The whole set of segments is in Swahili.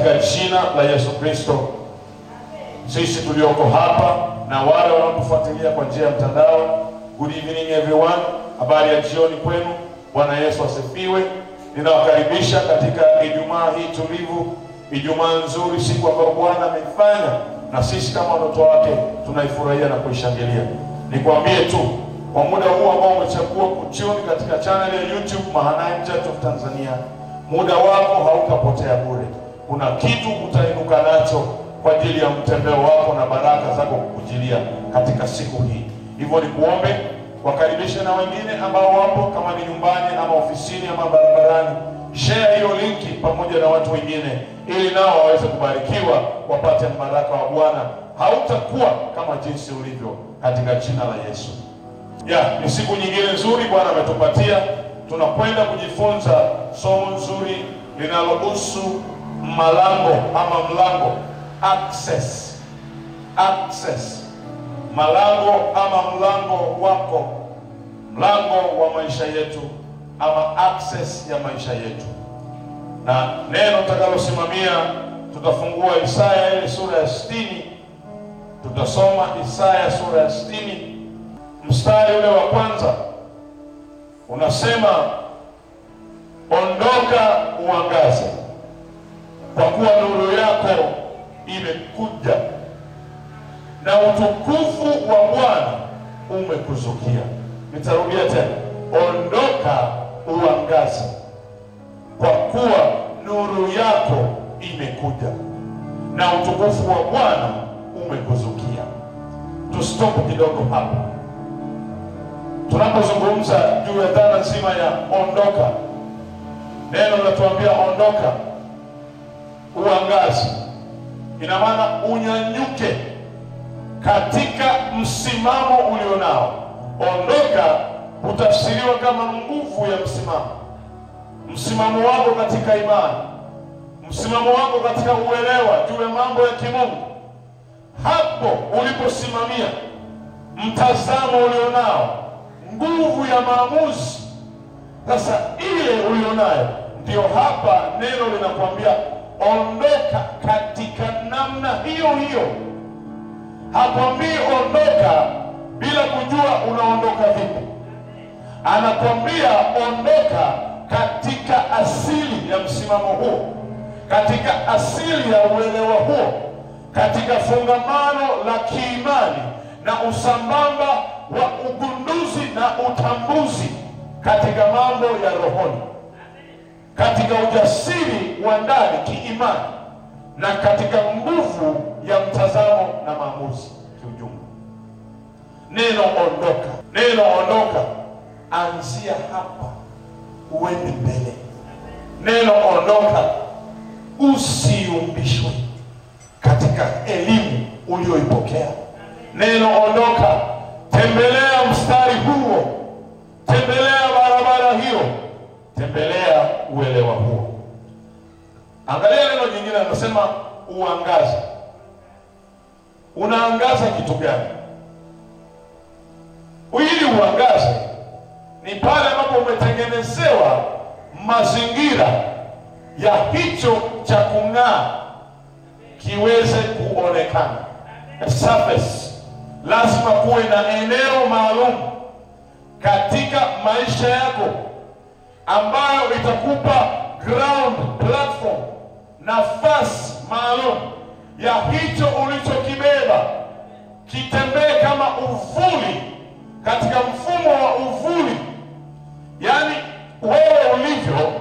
katika jina la Yesu Kristo. Sisi tulioko hapa na wale wanaotufuatilia kwa njia ya mtandao, good evening everyone. Habari ya jioni kwenu. Bwana Yesu asifiwe. Ninawakaribisha katika Ijumaa hii tulivu, Ijumaa nzuri, siku ambayo Bwana ameifanya na sisi kama watoto wake tunaifurahia na kuishangilia. Nikwambie tu, kwa muda huu ambao umechagua kujioni katika channel ya YouTube Mahanaim Church of Tanzania, muda wako haukapotea bure. Kuna kitu utainuka nacho kwa ajili ya mtembeo wako na baraka zako kukujilia katika siku hii. Hivyo nikuombe wakaribishe na wengine ambao wapo, kama ni nyumbani ama ofisini ama barabarani, share hiyo linki pamoja na watu wengine ili nao waweze kubarikiwa, wapate baraka wa Bwana. Hautakuwa kama jinsi ulivyo katika jina la Yesu. Ni siku nyingine nzuri Bwana ametupatia. Tunakwenda kujifunza somo nzuri linalohusu malango ama mlango, access. Malango ama mlango wako, mlango wa maisha yetu ama access ya maisha yetu. Na neno tutakalosimamia, tutafungua Isaya ile sura ya 60. Tutasoma Isaya sura ya 60, mstari ule wa kwanza. Unasema, ondoka uangaze, kwa kuwa nuru yako imekuja na utukufu wa Bwana umekuzukia. Nitarudia tena, ondoka uangaze, kwa kuwa nuru yako imekuja na utukufu wa Bwana umekuzukia. Tustop kidogo hapa. Tunapozungumza juu ya dhana nzima ya ondoka, neno linatuambia ondoka uangaze. Ina maana unyanyuke katika msimamo ulionao. Ondoka hutafsiriwa kama nguvu ya msimamo. Msimamo wako katika imani, msimamo wako katika uelewa juu ya mambo ya kimungu. Hapo uliposimamia, mtazamo ulionao, nguvu ya maamuzi, sasa ile ulionayo, ndio hapa neno linakuambia ondoka katika namna hiyo hiyo. Hakwambii ondoka bila kujua unaondoka vipi. Anakwambia ondoka katika asili ya msimamo huo, katika asili ya uelewa huo, katika fungamano la kiimani na usambamba wa ugunduzi na utambuzi katika mambo ya rohoni, katika ujasiri wa ndani kiimani, na katika nguvu ya mtazamo na maamuzi kiujumla. Neno ondoka, anzia hapa uende mbele. Neno ondoka, usiumbishwe katika elimu ulioipokea. Neno ondoka, tembelea mstari huo, tembelea barabara hiyo, tembelea uelewa huo. Angalia neno jingine, anasema uangaze. Unaangaza kitu gani? Ili uangaze ni pale ambapo umetengenezewa mazingira ya hicho cha kung'aa kiweze kuonekana. Surface. Lazima kuwe na eneo maalum katika maisha yako ambayo itakupa ground, platform, nafasi maalum ya hicho ulichokibeba kitembee kama uvuli, katika mfumo wa uvuli. Yani wewe ulivyo,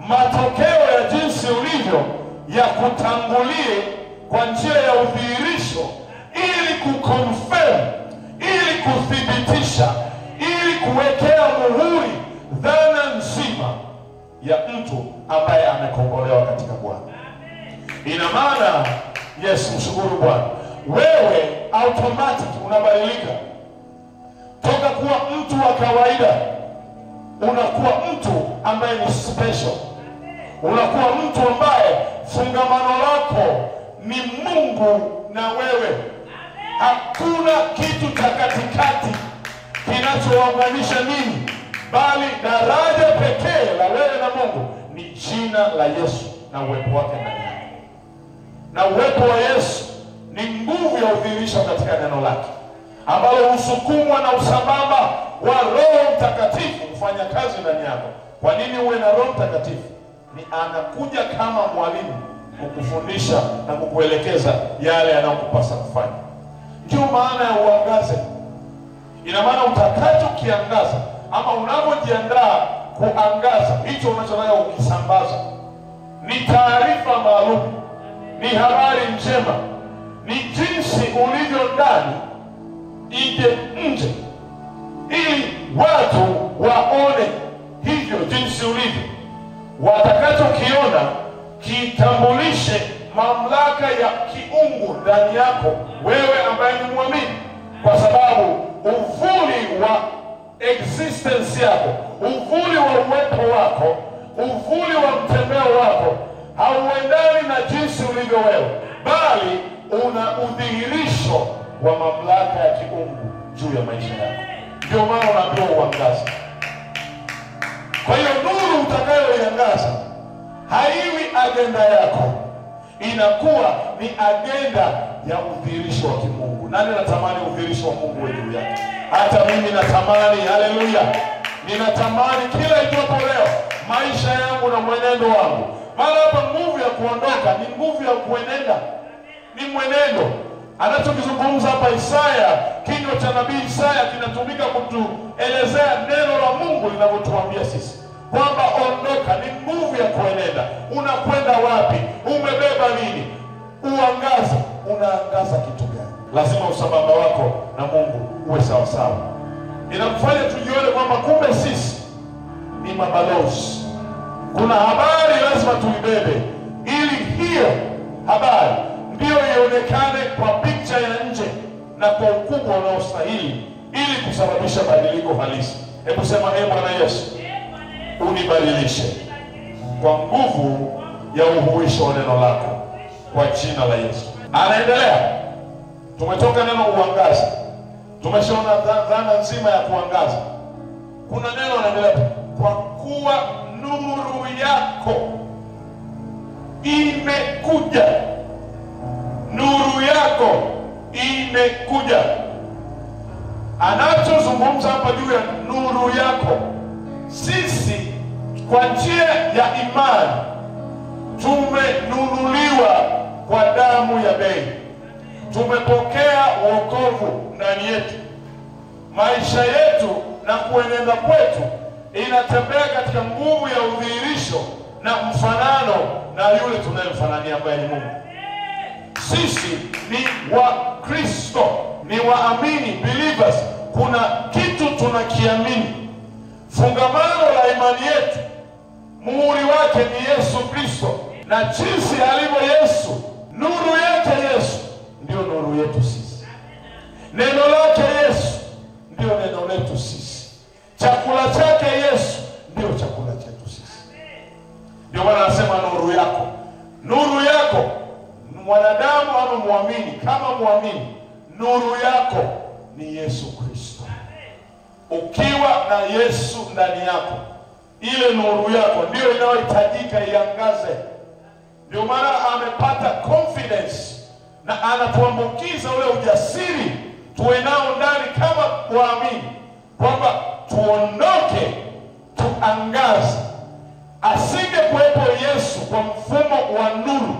matokeo ya jinsi ulivyo ya kutangulie kwa njia ya udhihirisho, ili kuconfirm, ili kuthibitisha, ili kuwekea muhuri dhana nzima ya mtu ambaye amekombolewa katika Bwana. Ina maana, yes, mshukuru Bwana, wewe automatic unabadilika toka kuwa mtu wa kawaida, unakuwa mtu ambaye ni special. Unakuwa mtu ambaye fungamano lako ni Mungu na wewe. Hakuna kitu cha katikati kinachowaunganisha nini, bali daraja pekee la wewe na Mungu ni jina la Yesu na uwepo wake ndani yako. na uwepo wa Yesu ni nguvu ya udhihirisho katika neno lake, ambalo husukumwa na usambamba wa Roho Mtakatifu kufanya kazi ndani yako. Kwa nini uwe na Roho Mtakatifu? Ni anakuja kama mwalimu kukufundisha na kukuelekeza yale yanayokupasa kufanya. Ndio maana ya uangaze. Ina maana utakachokiangaza ama unapojiandaa kuangaza, hicho unachotaka kukisambaza ni taarifa maalum, ni habari njema, ni jinsi ulivyo ndani ije nje, ili watu waone hivyo jinsi ulivyo. Watakachokiona kitambulishe mamlaka ya kiungu ndani yako, wewe ambaye ni muamini, kwa sababu uvuli wa existence yako, uvuli wa uwepo wako, uvuli wa mtembeo wako hauendani na jinsi ulivyo wewe, bali una udhihirisho wa mamlaka ya kiungu juu ya maisha yako. Ndio maana unaambiwa uangaze. Kwa hiyo nuru utakayoiangaza haiwi agenda yako, inakuwa ni agenda ya udhihirisho wa kimungu. Nani anatamani udhihirisho wa Mungu juu yake? Hata mimi natamani. Haleluya! Ninatamani kila itwapo leo maisha yangu na mwenendo wangu. Maana hapa nguvu ya kuondoka ni nguvu ya kuenenda, ni mwenendo. Anachokizungumza hapa Isaya, kinywa cha nabii Isaya kinatumika kutuelezea neno la Mungu linavyotuambia sisi kwamba ondoka ni nguvu ya kuenenda. Unakwenda wapi? Umebeba nini? Uangaze. Unaangaza kitu gani? Lazima usababa wako na Mungu uwe sawa sawa. Inakufanya tujione kwamba kumbe sisi ni mabalozi. Kuna habari lazima tuibebe, ili hiyo habari ndio ionekane kwa picha ya nje na kwa ukubwa unaostahili, ili kusababisha badiliko halisi. Hebu sema, Bwana Yesu, unibadilishe kwa nguvu ya uhuisho wa neno lako, kwa jina la Yesu. Anaendelea. Tumetoka neno uangaza, tumeshaona dhana nzima ya kuangaza. Kuna neno anaendelea, kwa kuwa nuru yako imekuja. Nuru yako imekuja. Anachozungumza hapa juu ya nuru yako, sisi kwa njia ya imani tumenunuliwa kwa damu ya bei. Tumepokea wokovu ndani yetu. Maisha yetu na kuenenda kwetu inatembea katika nguvu ya udhihirisho na mfanano na yule tunayemfanania, ambaye ni Mungu. Sisi ni wa Kristo, ni waamini, believers. Kuna kitu tunakiamini. Fungamano la imani yetu, muhuri wake ni Yesu Kristo, na jinsi alivyo Yesu, nuru yake Yesu ndio nuru yetu sisi. Neno lake Yesu ndio neno letu sisi. Chakula chake Yesu ndio chakula chetu sisi. Ndio maana anasema nuru yako. Nuru yako, mwanadamu ama muamini, kama muamini, nuru yako ni Yesu Kristo. Ukiwa na Yesu ndani yako, ile nuru yako ndio inayohitajika iangaze. Ndio maana amepata confidence na anatuambukiza ule ujasiri tuwe nao ndani kama waamini, kwamba tuondoke tuangaze. Asingekuwepo Yesu kwa mfumo wa nuru,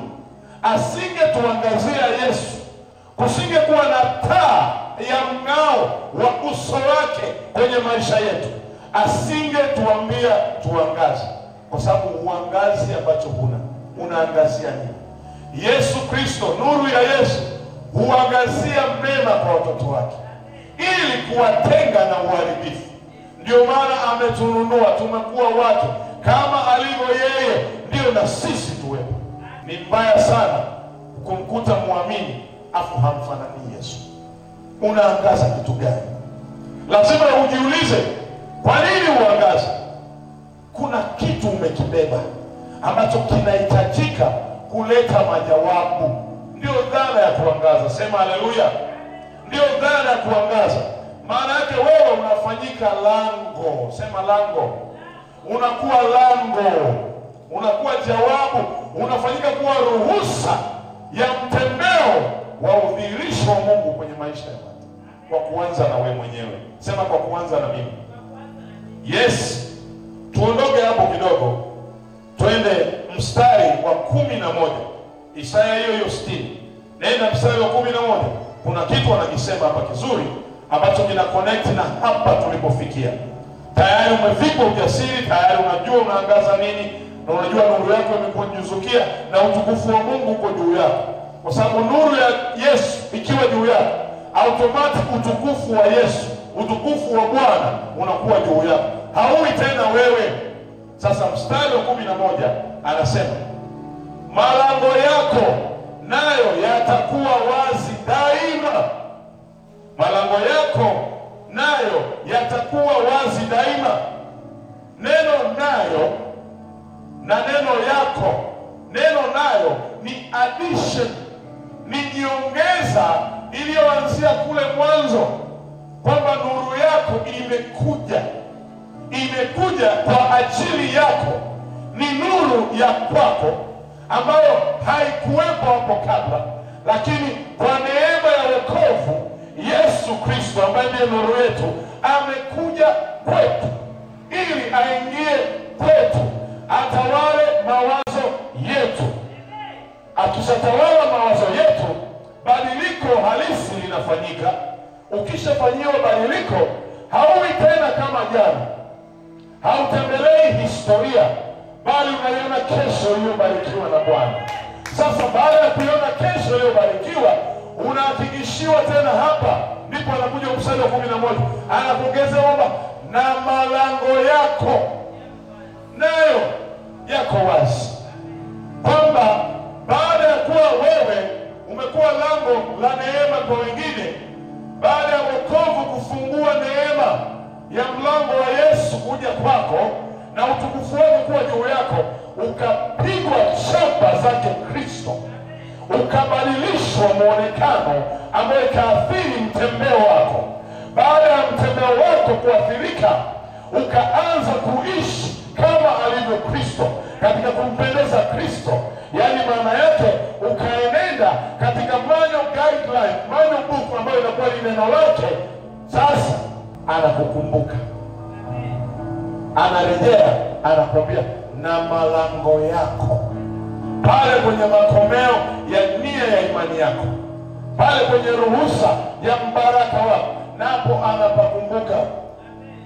asingetuangazia Yesu, kusingekuwa na taa ya mng'ao wa uso wake kwenye maisha yetu, asingetuambia tuangaze. Kwa sababu uangazi ambacho unaangazia nini? Yesu Kristo, nuru ya Yesu huangazia mema kwa watoto wake, ili kuwatenga na uharibifu. Ndio maana ametununua, tumekuwa wake. Kama alivyo yeye, ndio na sisi tuwepo. Ni mbaya sana kumkuta muamini afu hamfanani Yesu. Unaangaza kitu gani? Lazima ujiulize, kwa nini uangaze? Kuna kitu umekibeba ambacho kinahitajika kuleta majawabu. Ndio dhana ya kuangaza. Sema haleluya. Ndio dhana ya kuangaza. Maana yake wewe unafanyika lango. Sema lango. Unakuwa lango, unakuwa jawabu, unafanyika kuwa ruhusa ya mtembeo wa udhihirisho wa Mungu kwenye maisha ya watu. Kwa kuanza na wewe mwenyewe. Sema kwa kuanza na mimi. Yes. Tuondoke hapo kidogo. Twende mstari wa 11. Isaya hiyo 60. Nenda mstari wa 11. Kuna kitu anakisema hapa kizuri ambacho kina connect na hapa tulipofikia. Tayari umevikwa ujasiri, tayari unajua unaangaza nini, na unajua nuru yako imekujuzukia na utukufu wa Mungu uko juu yako. Kwa sababu nuru ya Yesu ikiwa juu yako, automatic utukufu wa Yesu, utukufu wa Bwana unakuwa juu yako. Haui tena wewe. Sasa mstari wa 11 anasema, malango yako nayo yatakuwa wazi daima. Malango yako nayo yatakuwa wazi daima. Neno nayo na neno yako, neno nayo ni addition, ni nyongeza iliyoanzia kule mwanzo, kwamba nuru yako imekuja kwa ajili yako. Ni nuru ya kwako ambayo haikuwepo hapo kabla, lakini kwa neema ya wokovu Yesu Kristo ambaye ndiye nuru yetu amekuja kwetu ili aingie kwetu, atawale mawazo yetu. Akishatawala mawazo yetu, badiliko halisi linafanyika. Ukishafanyiwa badiliko, haui tena kama jana. Hautembelei historia, bali unaiona kesho iliyobarikiwa na Bwana. Sasa baada ya kuiona kesho iliyobarikiwa, unahakikishiwa tena hapa. Ndipo anakuja mstari wa 11. Anapongeza kwamba na malango yako nayo yako wazi. Kwamba baada ya kuwa wewe umekuwa lango la neema kwa wengine, baada ya wokovu kufungua neema ya mlango wa Yesu kuja kwako na utukufu wake kuwa juu yako, ukapigwa chapa zake Kristo, ukabadilishwa muonekano ambao ikaathiri mtembeo wako. Baada ya mtembeo wako kuathirika, ukaanza kuishi kama alivyo Kristo, katika kumpendeza Kristo. Yani maana yake ukaenenda katika manual guideline, manual book ambayo inakuwa ni neno lake. Sasa anakukumbuka, anarejea, anakwambia na malango yako. Pale kwenye makomeo ya nia ya imani yako, pale kwenye ruhusa ya mbaraka wako, napo anapakumbuka.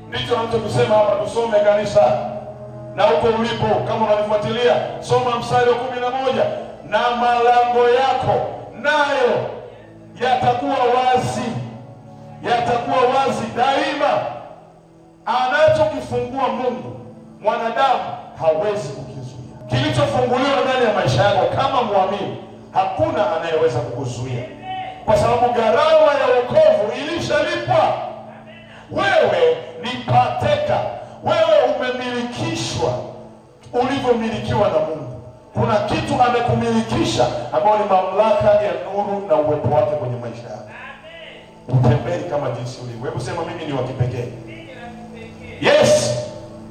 Ndicho anachokisema hapa. Tusome kanisa, na huko ulipo kama unanifuatilia, soma mstari wa 11. Na malango yako nayo yatakuwa wazi, yatakuwa wazi daima. Anachokifungua Mungu, mwanadamu hawezi kukizuia. Kilichofunguliwa ndani ya maisha yako kama muamini, hakuna anayeweza kukuzuia, kwa sababu gharama ya wokovu ilishalipwa. Wewe ni pateka, wewe umemilikishwa ulivyomilikiwa na Mungu. Kuna kitu amekumilikisha ambao ni mamlaka ya nuru na uwepo wake kwenye maisha yako. Utembei kama jinsi ulivyo. Hebu sema mimi ni wa kipekee. Yes.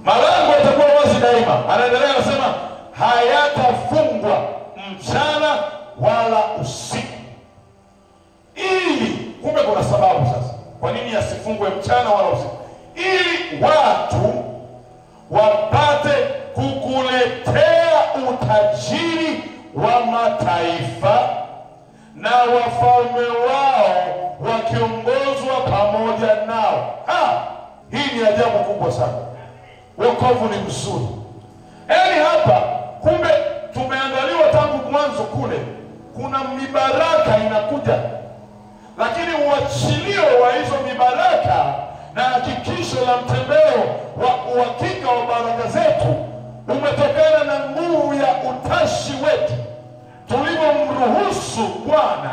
Malango yatakuwa wazi daima. Anaendelea anasema hayatafungwa mchana wala usiku. Ili, kumbe kuna sababu sasa kwa nini yasifungwe mchana wala usiku. Ili watu wapate kukuletea utajiri wa mataifa na wafalme wao wakiongozwa pamoja nao. Hii ni ajabu kubwa sana. Wokovu ni mzuri. Yaani hapa kumbe tumeandaliwa tangu mwanzo kule. Kuna mibaraka inakuja. Lakini uachilio wa hizo mibaraka na hakikisho la mtembeo wa uhakika wa baraka zetu umetokana na nguvu ya utashi wetu. Tulivyomruhusu Bwana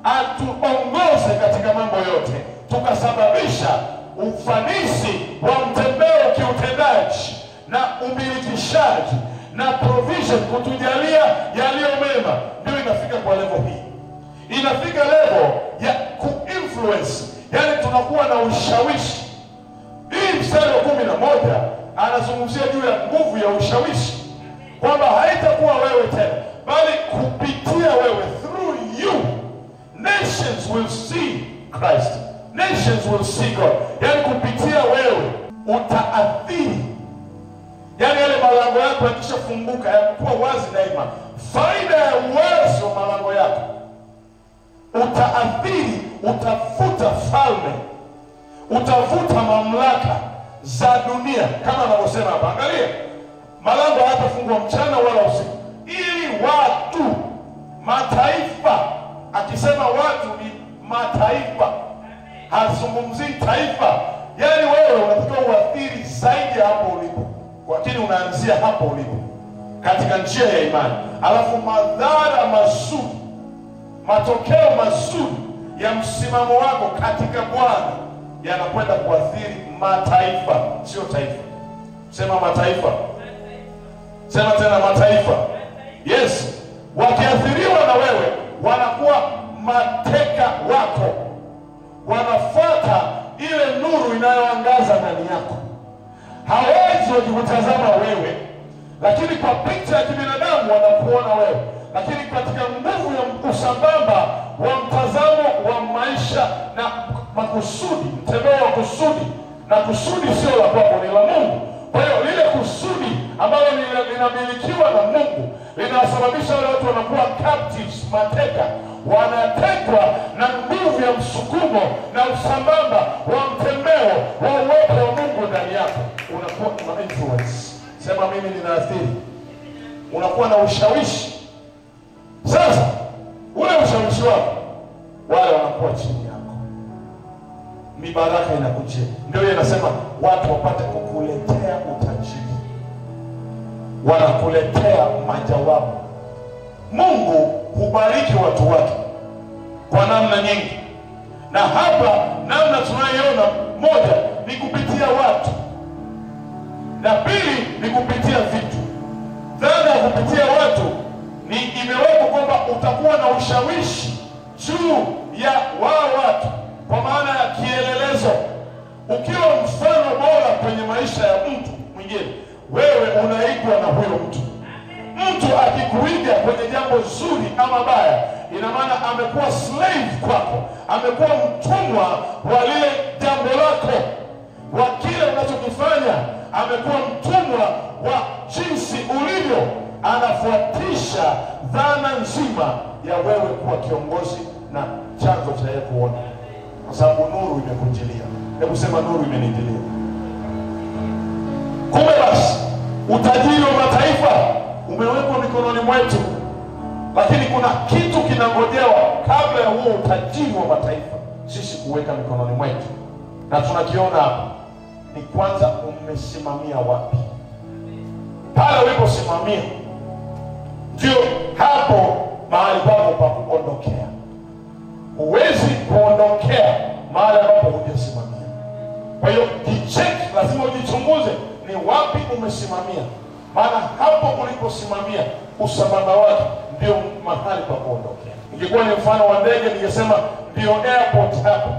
atuongoze katika mambo yote, tukasababisha ufanisi wa mtembeo kiutendaji na umilikishaji na provision, kutujalia yaliyo mema. Ndio inafika kwa level hii. Inafika level ya ku-influence, yani tunakuwa na ushawishi. Hii mstari wa 11 anazungumzia juu ya nguvu ya ushawishi, kwamba haitakuwa wewe tena, bali kupitia wewe, through Christ. Nations will see God. Yani kupitia wewe utaathiri. Yani yale malango yako yakishafunguka yanakuwa wazi daima. Faida ya uwazi wa malango yako, utaathiri, utafuta falme, utafuta mamlaka za dunia kama anavyosema hapa. Angalia, malango hayatafungwa mchana wala usiku, ili watu, mataifa. Akisema watu ni mataifa, hazungumzii taifa. Yani wewe unatakiwa uathiri zaidi hapo ulipo, lakini unaanzia hapo ulipo katika njia ya imani. Alafu madhara mazuri, matokeo mazuri ya msimamo wako katika Bwana yanakwenda kuathiri mataifa, sio taifa. Sema mataifa. Sema tena mataifa. Yes, wakiathiriwa na wewe wanakuwa mateka wako, wanafuata ile nuru inayoangaza ndani yako. Hawezi wakikutazama wewe, lakini kwa picha ya kibinadamu wanakuona wewe, lakini katika nguvu ya usambamba wa mtazamo wa maisha na makusudi, mtembeo wa kusudi, na kusudi sio la kwako, ni la Mungu. Kwa hiyo lile kusudi ambalo linamilikiwa na Mungu linasababisha wale watu wanakuwa captives, mateka, wanatekwa na nguvu ya msukumo na usambamba wa mtembeo wa uwepo wa Mungu ndani yako. Unakuwa na influence. Sema mimi ninaathiri. Unakuwa na ushawishi. Sasa ule ushawishi wako, wale wanakuwa chini yako. Mibaraka inakujia. Ndio yeye anasema watu wapate kukuletea utajiri, wanakuletea majawabu. Mungu hubariki watu wake kwa namna nyingi, na hapa namna tunayoona, moja ni kupitia watu, na pili ni kupitia vitu. Dhana ya kupitia watu ni imewekwa kwamba utakuwa na ushawishi juu ya wao watu, kwa maana ya kielelezo. Ukiwa mfano bora kwenye maisha ya mtu mwingine, wewe unaigwa na huyo mtu. Mtu akikuiga kwenye jambo zuri ama baya, ina maana amekuwa slave kwako, amekuwa mtumwa wa lile jambo lako, wa kile unachokifanya, amekuwa mtumwa wa jinsi ulivyo. Anafuatisha dhana nzima ya wewe kuwa kiongozi na chanzo cha yeye kuona, kwa sababu nuru imekujilia. Hebu sema nuru imenijilia. Kumbe basi utajiri wa mataifa umewekwa mikononi mwetu, lakini kuna kitu kinangojewa kabla ya huo utajiri wa mataifa sisi kuweka mikononi mwetu, na tunakiona hapa. Ni kwanza umesimamia wapi? Pale uliposimamia ndio hapo mahali pako pa kuondokea. Huwezi kuondokea mahali ambapo hujasimamia. Kwa hiyo jicheck, lazima ujichunguze ni wapi umesimamia, maana hapo uliposimamia usambamba wake ndio mahali pa kuondokea. Ingekuwa ni mfano wa ndege, ningesema ndio airport hapo,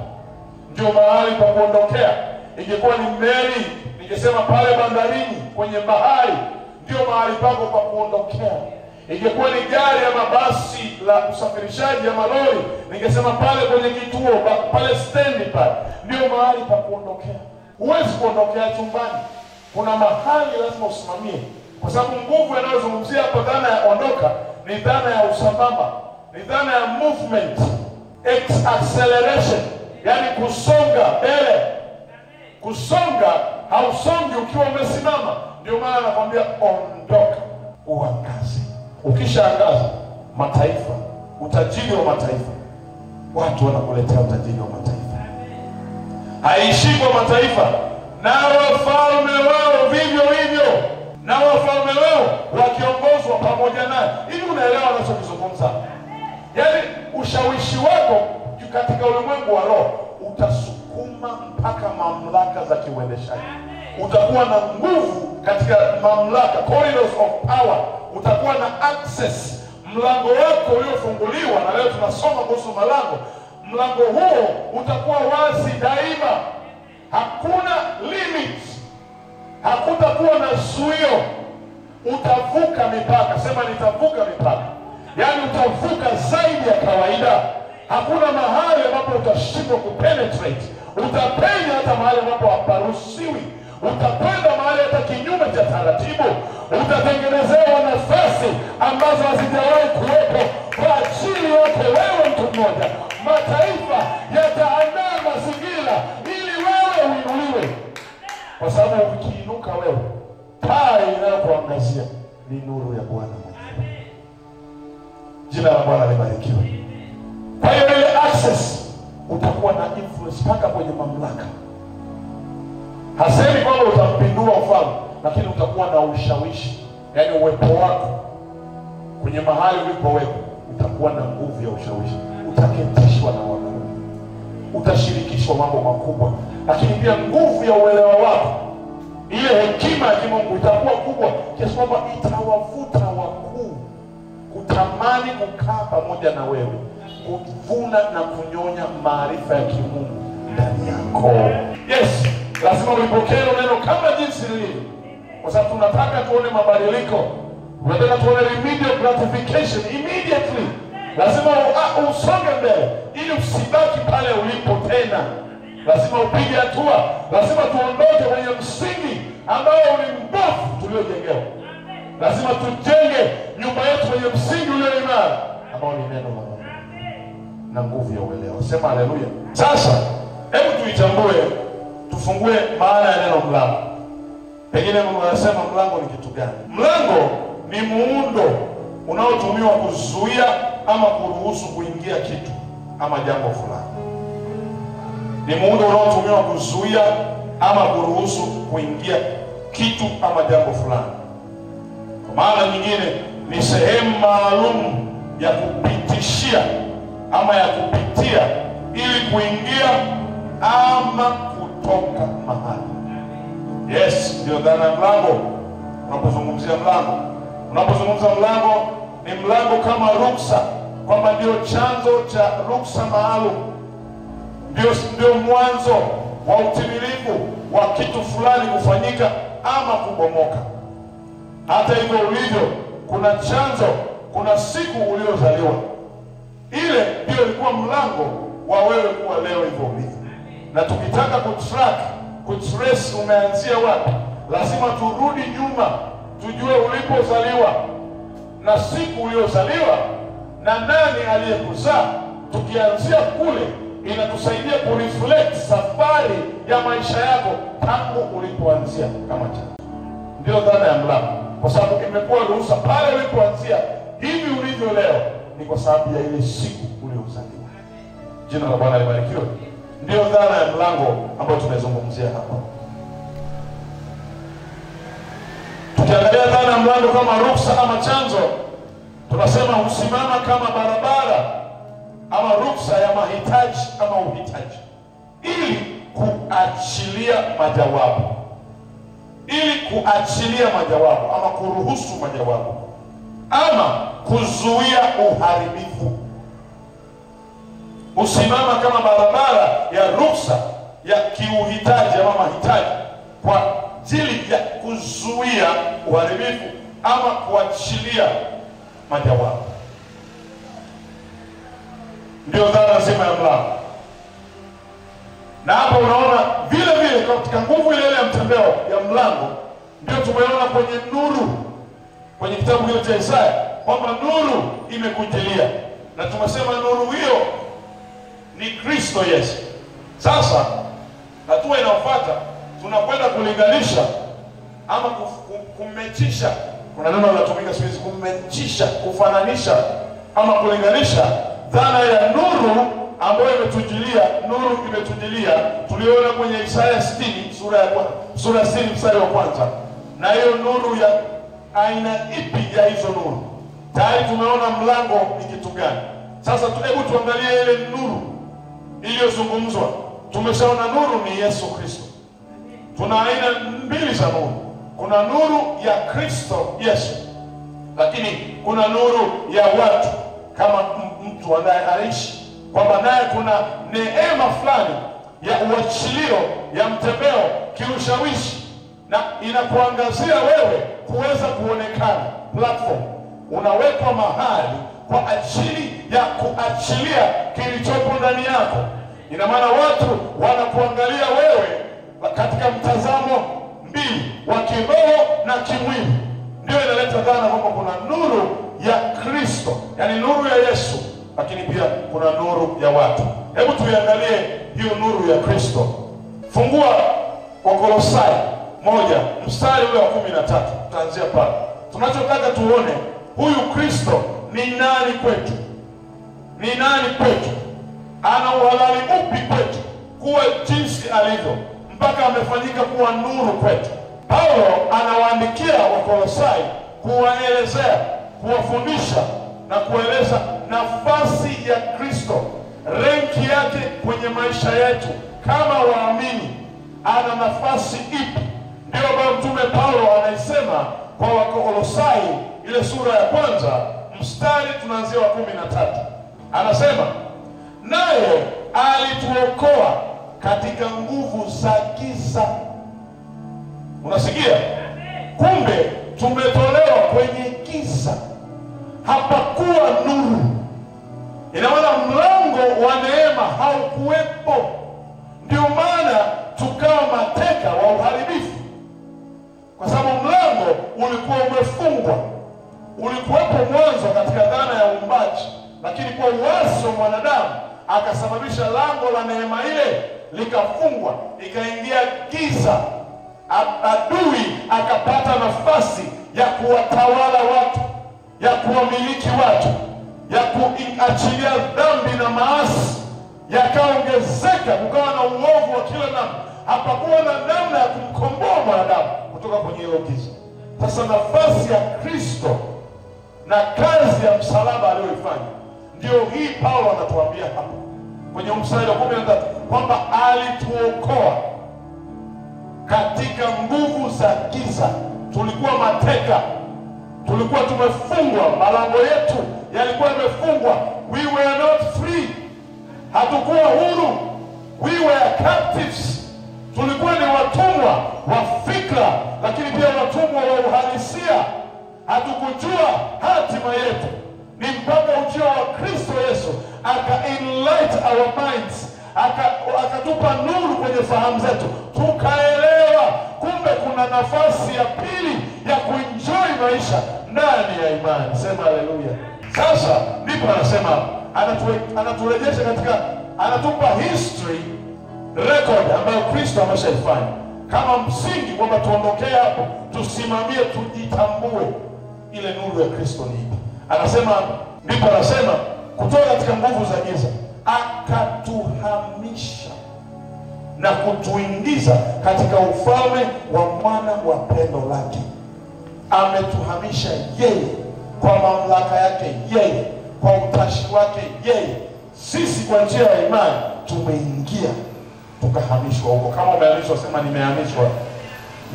ndio mahali pa kuondokea. Ingekuwa ni meli, ningesema pale bandarini kwenye bahari ndio mahali pako pa kuondokea. Ingekuwa ni gari ama basi la usafirishaji ya malori, ningesema pale kwenye kituo, pale stendi pale ndio mahali pa kuondokea. Huwezi kuondokea chumbani. Kuna mahali lazima usimamie, kwa sababu nguvu inayozungumzia hapo, dhana ya ondoka, ni dhana ya usambamba, ni dhana ya movement, acceleration, yani kusonga mbele. Kusonga, hausongi ukiwa umesimama. Ndio maana nakwambia ondoka, uangaze. Ukishaangaza mataifa, utajiri wa mataifa, watu wanakuletea utajiri wa mataifa. Haishi kwa mataifa, na wafalme wao vivyo hivyo, na wafalme wao wakiongozwa pamoja naye. Hivi unaelewa anachokizungumza? Yaani ushawishi wako katika ulimwengu wa roho utasukuma mpaka mamlaka za kiuendeshaji. Utakuwa na nguvu katika mamlaka, corridors of power. Utakuwa na access. Mlango wako uliofunguliwa, na leo tunasoma kuhusu malango. Mlango huo utakuwa wazi daima. Hakuna limit. Hakutakuwa na zuio. Utavuka mipaka. Sema nitavuka mipaka. Yaani utavuka zaidi ya kawaida. Hakuna mahali ambapo utashindwa kupenetrate. Utapenya hata mahali ambapo haparuhusiwi. Utakwenda mahali hata kinyume cha taratibu. Utatengenezewa nafasi ambazo hazijawahi kuwepo kwa ajili yako wewe mtu mmoja. Mataifa yataandaa mazingira ili wewe uinuliwe. Kwa sababu ukiinuka wewe, taa inayokuangazia ni nuru ya Bwana mwenyewe. Jina la Bwana libarikiwe. Kwa hiyo ile access, utakuwa na influence mpaka kwenye mamlaka. Hasemi kwamba utampindua ufalme, lakini utakuwa na ushawishi. Yaani uwepo wako kwenye mahali ulipowekwa utakuwa na nguvu ya ushawishi. Utaketishwa na wakuu, utashirikishwa mambo makubwa, lakini pia nguvu ya uelewa wako, ile hekima ya kimungu itakuwa kubwa kiasi kwamba itawavuta wakuu kutamani kukaa pamoja na wewe, kuvuna na kunyonya maarifa ya kimungu ndani yako. Yes, lazima ulipokee neno kama jinsi lilivyo, kwa sababu tunataka tuone mabadiliko. Tunataka tuone immediate gratification immediately. Lazima usonge mbele ili usibaki pale ulipo tena. Lazima upige hatua. Lazima tuondoke kwenye msingi ambao ni mbovu tuliojengewa. Lazima tujenge nyumba yetu kwenye msingi ulio imara ambao ni neno la Mungu na nguvu ya uelewa. Sema haleluya. Sasa hebu tuitambue, tufungue maana ya neno mlango. Pengine Mungu anasema mlango ni kitu gani? Mlango ni muundo unaotumiwa kuzuia ama kuruhusu kuingia kitu ama jambo fulani. Ni muundo unaotumiwa kuzuia ama kuruhusu kuingia kitu ama jambo fulani. Kwa maana nyingine ni sehemu maalum ya kupitishia ama ya kupitia ili kuingia ama kutoka mahali. Yes, ndio dhana ya mlango. Unapozungumzia mlango, unapozungumza mlango, ni mlango kama ruksa, kwamba ndio chanzo cha ruksa maalum, ndio mwanzo wa utimilifu wa kitu fulani kufanyika ama kubomoka. Hata hivyo ulivyo, kuna chanzo, kuna siku uliozaliwa. Ile ndio ilikuwa mlango wa wewe kuwa leo hivyo ulivyo. Na tukitaka kutrace umeanzia wapi, lazima turudi nyuma, tujue ulipozaliwa na siku uliozaliwa na nani aliyekuzaa. Tukianzia kule, inatusaidia kureflect safari ya maisha yako tangu ulipoanzia kama chanzo. Ndio dhana ya mlango, kwa sababu imekuwa ruhusa pale ulipoanzia hivi ulivyo leo ni kwa sababu ya ile siku uliozaliwa. Jina la Bwana libarikiwe. Ndio dhana ya mlango ambayo tunazungumzia hapa. Tukiangalia dhana ya mlango kama ruksa ama chanzo, tunasema husimama kama barabara ama ruksa ya mahitaji ama uhitaji, ili kuachilia majawabu, ama kuruhusu majawabu ama kuzuia uharibifu. Husimama kama barabara ya ruksa ya kiuhitaji ama mahitaji kwa ajili ya kuzuia uharibifu ama kuachilia majawabu. Ndio dhana nzima ya mlango. Na hapo unaona vile vile katika nguvu ile ya mtembeo ya mlango, ndio tumeona kwenye nuru, kwenye kitabu kile cha Isaya, kwamba nuru imekujilia, na tumesema nuru hiyo ni Kristo Yesu. Sasa hatua inayofuata tunakwenda kulinganisha ama kumechisha. Kuna neno linatumika siku hizi, kumechisha, kufananisha ama kulinganisha dhana ya nuru ambayo imetujilia. Nuru imetujilia tuliona kwenye Isaya 60 sura 60 mstari wa kwanza. Na hiyo nuru ya aina ipi ya hizo nuru? Tayari tumeona mlango ni kitu gani. Sasa hebu tuangalie ile nuru iliyozungumzwa. Tumeshaona nuru ni Yesu Kristo. Tuna aina mbili za nuru. Kuna nuru ya Kristo Yesu, lakini kuna nuru ya watu kama mtu anayeishi, kwamba naye kuna neema fulani ya uachilio, ya mtembeo, kiushawishi, na inakuangazia wewe kuweza kuonekana. Platform unawekwa mahali kwa ajili ya kuachilia kilichopo ndani yako. Ina maana watu wanakuangalia wewe katika mtazamo mbili, wa kiroho na kimwili. Ndio inaleta dhana kwamba kuna nuru ya Kristo, yani nuru ya Yesu, lakini pia kuna nuru ya watu. Hebu tuiangalie hiyo nuru ya Kristo. Fungua Wakolosai 1 mstari ule wa 13. Tutaanzia pale. Tunachotaka tuone huyu Kristo ni nani kwetu. Ni nani kwetu? Ana uhalali upi kwetu kuwa jinsi alivyo mpaka amefanyika kuwa nuru kwetu? Paulo anawaandikia Wakolosai kuwaelezea, kuwafundisha na kueleza nafasi ya Kristo, renki yake kwenye maisha yetu kama waamini. Ana nafasi ipi? Ndio ambayo Mtume Paulo anaisema kwa Wakolosai ile sura ya 1 mstari tunaanzia wa 13. Anasema, naye alituokoa katika nguvu za giza. Unasikia? Kumbe tumetolewa kwenye giza, hapakuwa nuru. Ina maana mlango wa neema haukuwepo. Ndio maana tukawa mateka wa uharibifu, kwa sababu mlango ulikuwa umefungwa. Ulikuwepo mwanzo katika dhana ya uumbaji, lakini kwa uasi wa mwanadamu akasababisha lango la neema ile likafungwa, ikaingia giza. Adui akapata nafasi ya kuwatawala watu, ya kuwamiliki watu, ya kuachilia dhambi na maasi yakaongezeka, kukawa na uovu wa kila namna. Hapakuwa na namna ya kumkomboa mwanadamu kutoka kwenye hilo giza. Sasa nafasi ya Kristo na kazi ya msalaba aliyoifanya ndio hii Paulo anatuambia hapa kwenye mstari wa 13 kwamba alituokoa katika nguvu za giza. Tulikuwa mateka, tulikuwa tumefungwa, malango yetu yalikuwa yamefungwa. We were not free, hatukuwa huru. We were captives. Tulikuwa ni watumwa wa fikra, lakini pia watumwa wa uhalisia. Hatukujua hatima yetu. Ni mpaka ujio wa Kristo Yesu aka-enlight our minds, akatupa nuru kwenye fahamu zetu, tukaelewa kumbe kuna nafasi ya pili ya kuenjoy maisha ndani ya imani. Sema haleluya. Sasa ndipo anasema anaturejesha katika, anatupa history record ambayo Kristo ameshaifanya kama msingi kwamba tuondokee hapo, tusimamie, tujitambue ile nuru ya Kristo ni ipi. Anasema, ndipo anasema kutoka katika nguvu za giza akatuhamisha na kutuingiza katika ufalme wa mwana wa pendo lake. Ametuhamisha yeye kwa mamlaka yake yeye, kwa utashi wake yeye. Sisi kwa njia ya imani tumeingia, tukahamishwa huko. Kama umehamishwa sema nimehamishwa.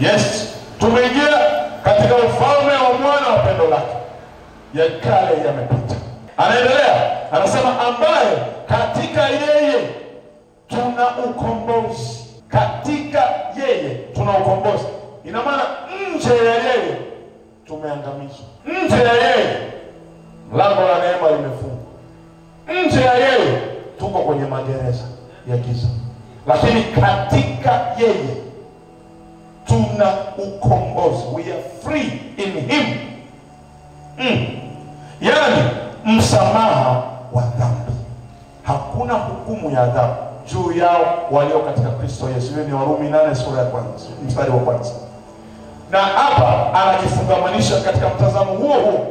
Yes, tumeingia katika ufalme wa mwana wa pendo lake. Ya kale yamepita. Anaendelea, anasema ambaye katika yeye tuna ukombozi. Katika yeye tuna ukombozi. Ina maana nje ya yeye tumeangamizwa. Nje ya yeye lango la neema limefungwa. Nje ya yeye tuko kwenye magereza ya giza. Lakini katika yeye tuna ukombozi. We are free in him. Yani msamaha wa dhambi. Hakuna hukumu ya dhambi juu yao walio katika Kristo Yesu. Hiyo ni Warumi 8 sura ya 1 mstari wa 1. Na hapa anajifungamanisha katika mtazamo huo huo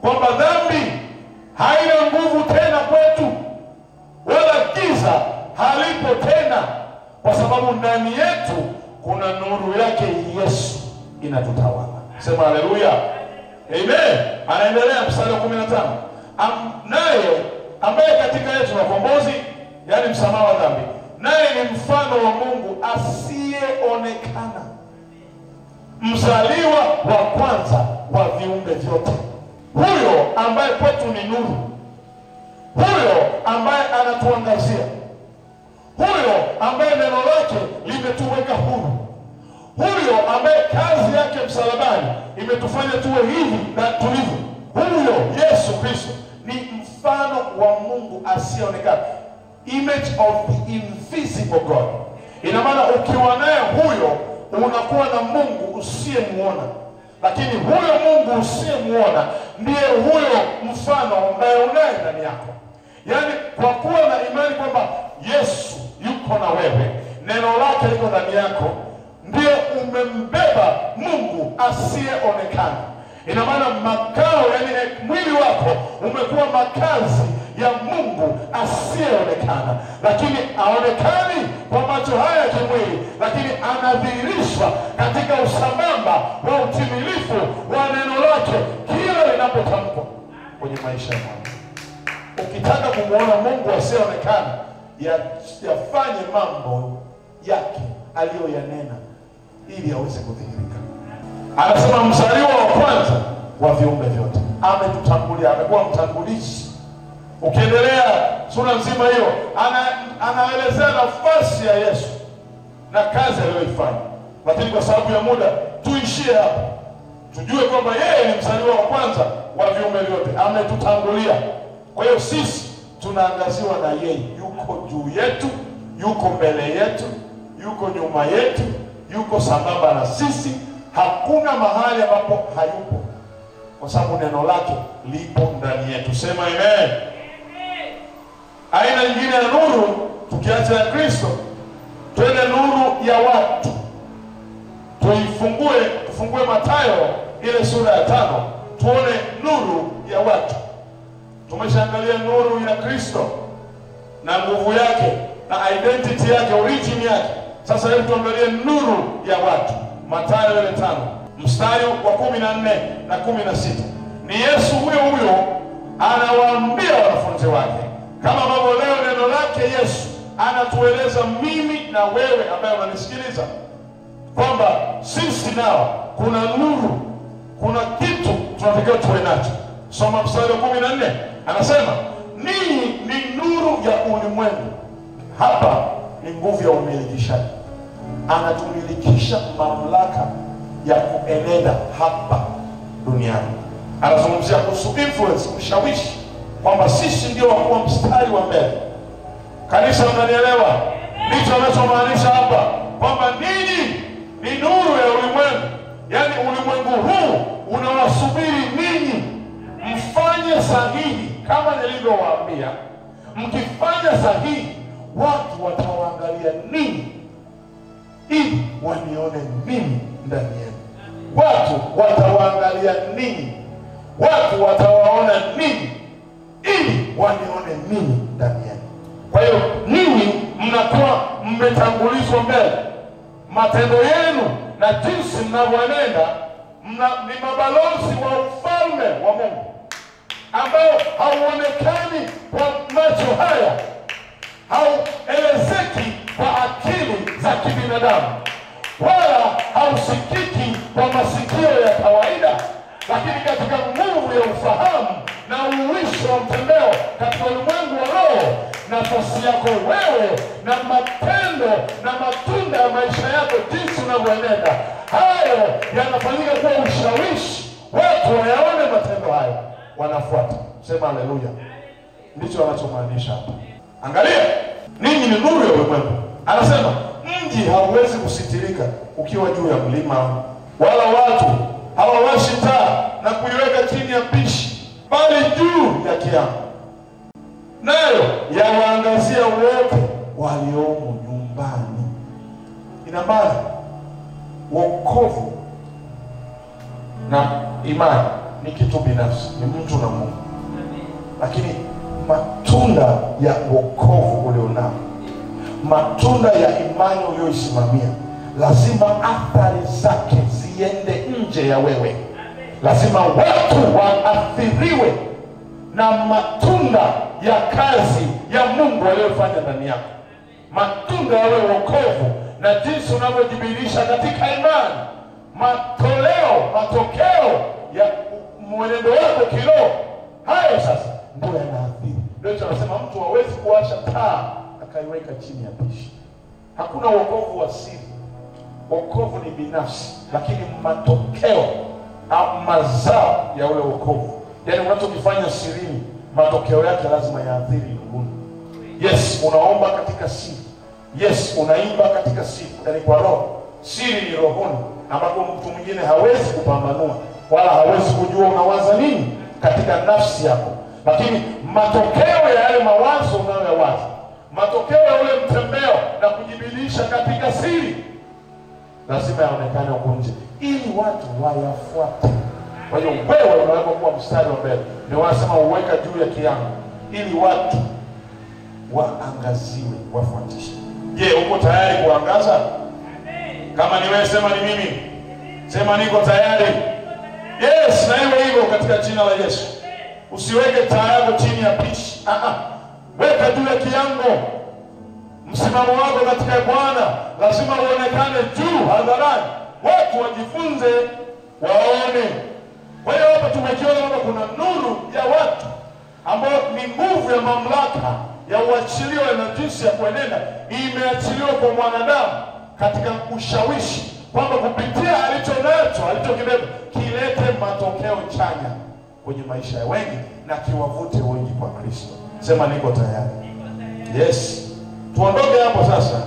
kwamba dhambi haina nguvu tena kwetu, wala giza halipo tena, kwa sababu ndani yetu kuna nuru yake Yesu inatutawala. Sema haleluya. Amen. Anaendelea mstari wa 15. Naye ambaye katika yetu tuna ukombozi, yani msamaha wa dhambi, naye ni mfano wa Mungu asiyeonekana, mzaliwa wa kwanza wa viumbe vyote. Huyo ambaye kwetu ni nuru, huyo ambaye anatuangazia, huyo ambaye neno lake limetuweka huru, huyo ambaye kazi yake msalabani imetufanya tuwe hivi na tulivyo, huyo Yesu Kristo ni wa Mungu asiyeonekana, image of the invisible God. Ina maana ukiwa naye huyo unakuwa na Mungu usiyemuona, lakini huyo Mungu usiyemuona ndiye huyo mfano ambaye unaye ndani yako. Yani kwa kuwa na imani kwamba Yesu yuko na wewe, neno lake liko ndani yako, ndio umembeba Mungu asiyeonekana. Ina maana makao, yani mwili wako umekuwa makazi ya Mungu asiyeonekana, lakini aonekani kwa macho haya ya kimwili, lakini anadhihirishwa katika usambamba wa utimilifu wa neno lake kila linapotamkwa kwenye maisha yako. Ukitaka kumuona Mungu asiyeonekana, yafanye mambo yake aliyoyanena ili aweze kudhihirika. Anasema mzaliwa wa kwanza wa viumbe vyote. Ametutangulia, amekuwa mtangulizi. Ukiendelea sura nzima hiyo, anaelezea nafasi ya Yesu na kazi aliyoifanya. Lakini kwa sababu ya muda tuishie hapa. Tujue kwamba yeye ni mzaliwa wa kwanza wa viumbe vyote. Ametutangulia. Kwa hiyo sisi tunaangaziwa na yeye. Yuko juu yetu, yuko mbele yetu, yuko nyuma yetu, yuko sambamba na sisi. Hakuna mahali ambapo hayupo, kwa sababu neno lake lipo ndani yetu. Sema amen. Aina nyingine ya nuru, tukiacha ya Kristo, twende nuru ya watu. Tufungue Mathayo ile sura ya 5, tuone nuru ya watu. Tumeshaangalia nuru ya Kristo na nguvu yake na identity yake, origin yake. Sasa hebu tuangalie nuru ya watu. Mathayo ile 5 mstari wa 14 na 16. Ni Yesu huyo anawaambia wanafunzi wake, kama ambavyo leo neno lake Yesu anatueleza mimi na wewe ambaye unanisikiliza, kwamba sisi nao kuna nuru, kuna kitu tunatakiwa tuwe nacho. Soma mstari wa 14. Anasema ninyi ni nuru ya ulimwengu. Hapa ni nguvu ya umilikishaji. Anatumilikisha mamlaka ya kuenenda hapa duniani. Anazungumzia kuhusu influence, ushawishi, kwamba sisi ndio wakuwa mstari wa mbele. Kanisa, mnanielewa? Ndicho anachomaanisha hapa, kwamba ninyi ni nuru ya ulimwengu. Yaani ulimwengu huu unawasubiri ninyi mfanye sahihi. Kama nilivyowaambia, mkifanya sahihi, watu watawaangalia ninyi ili wanione mimi ndani yenu. Watu watawaangalia ninyi, watu watawaona ninyi ili wanione mimi ndani yenu. Kwa hiyo ninyi mnakuwa mmetangulizwa mbele. Matendo yenu na jinsi mnavyoenenda, ni mabalozi wa ufalme wa Mungu ambao hauonekani kwa macho haya, hauelezeki kwa akili za kibinadamu, wala hausikiki kwa masikio ya kawaida, lakini katika nguvu ya ufahamu na uwisho wa mtembeo katika ulimwengu wa roho, nafasi yako wewe na matendo na matunda ya maisha yako, jinsi unavyoenenda, hayo yanafanyika kuwa ushawishi. Watu wayaone matendo hayo, wanafuata. Sema haleluya. Ndicho anachomaanisha hapa. Angalia, ninyi ni nuru ya ulimwengu. Anasema mji hauwezi kusitirika ukiwa juu ya mlima, wala watu hawawashi taa na kuiweka chini ya pishi, bali juu ya kiango, nayo yawaangazia wote waliomo nyumbani. Ina maana wokovu na imani ni kitu binafsi, ni mtu na Mungu. Lakini matunda ya wokovu ulionao, matunda ya imani ulioisimamia, lazima athari zake ziende nje ya wewe. Lazima watu waathiriwe na matunda ya kazi ya Mungu aliyofanya ndani yako. Matunda ya wokovu na jinsi unavyojibirisha katika imani, matokeo ya mwenendo wako kiroho, hayo sasa ndio yanaathiri. Ndio tunasema mtu hawezi kuwasha taa akaiweka chini ya pishi. Hakuna wokovu wa siri. Wokovu ni binafsi, lakini matokeo au mazao ya ule wokovu, yaani unachokifanya sirini, matokeo yake lazima yaathiri rohoni. Yes, unaomba katika siri. Yes, unaimba katika siri, yaani kwa roho. Siri ni rohoni, ambapo mtu mwingine hawezi kupambanua wala hawezi kujua unawaza nini katika nafsi yako. Lakini matokeo ya yale mawazo unayoyawaza, matokeo ya ule mtembeo na kujibidiisha katika siri, lazima yaonekane huko nje ili watu wayafuate. Kwa hiyo wewe unaweza kuwa mstari wa mbele. Ndio wanasema uweka juu ya kiango ili watu waangaziwe, wafuatishe. Je, uko tayari kuangaza? Kama ni wewe sema ni mimi. Sema niko tayari. Yes, na hivyo katika jina la Yesu. Usiweke taa yako chini ya pishi. Weka juu ya kiango. Msimamo wako katika Bwana lazima uonekane juu hadharani. Watu wajifunze, waone. Kwa hiyo hapa tumekiona kwamba kuna nuru ya watu ambao ni nguvu ya mamlaka ya uachilio na jinsi ya kuenenda imeachiliwa kwa mwanadamu katika ushawishi kwamba kupitia alichonacho, alichokibeba kilete matokeo chanya kwenye maisha ya wengi na kiwavute wengi kwa Kristo. Sema niko tayari. Yes. Tuondoke hapo sasa.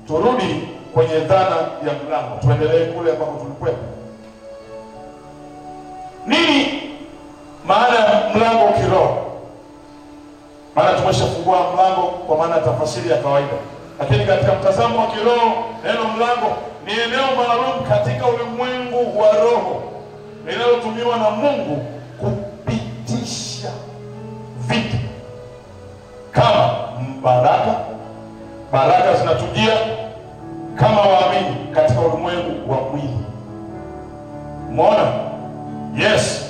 Turudi kwenye dhana ya mlango. Tuendelee kule ambako tulikuwa. Nini maana ya mlango kiroho? Maana tumeshafungua mlango kwa maana tafasiri ya kawaida. Lakini katika mtazamo wa kiroho, neno mlango ni eneo maalum katika ulimwengu wa roho linalotumiwa na Mungu kupitisha vitu kama baraka. Baraka zinatujia kama waamini katika ulimwengu wa mwili. Umeona? Yes.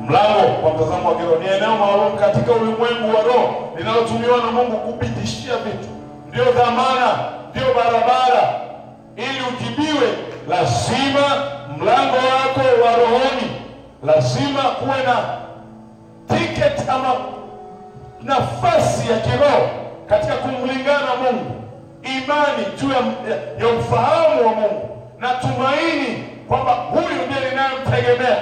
Mlango kwa mtazamo wa kiroho ni eneo maalum katika ulimwengu wa roho linalotumiwa na Mungu kupitishia vitu. Ndio dhamana, ndio barabara. Ili ujibiwe, lazima mlango wako wa rohoni, lazima kuwe na ticket ama nafasi ya kiroho katika kumlingana Mungu, imani juu ya ufahamu wa Mungu na tumaini kwamba huyu ndiye ninayemtegemea.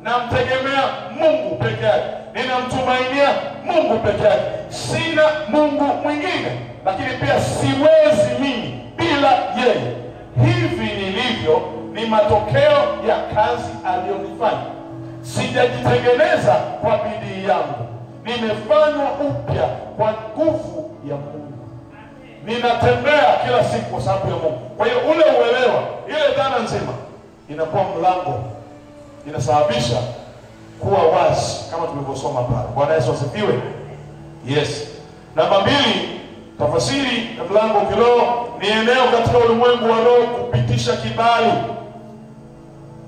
Namtegemea Mungu peke yake. Ninamtumainia Mungu peke yake. Sina Mungu mwingine, lakini pia siwezi mimi bila yeye. Hivi nilivyo ni matokeo ya kazi aliyonifanya. Sijajitengeneza kwa bidii yangu. Nimefanywa upya kwa nguvu ya Mungu. Ninatembea kila siku kwa sababu ya Mungu. Kwa hiyo ule uelewa, ile dhana nzima inakuwa mlango, inasababisha kuwa wazi kama tulivyosoma pale. Bwana Yesu asifiwe. Yes. Namba 2, tafasiri ya mlango kiroho ni eneo katika ulimwengu wa roho kupitisha kibali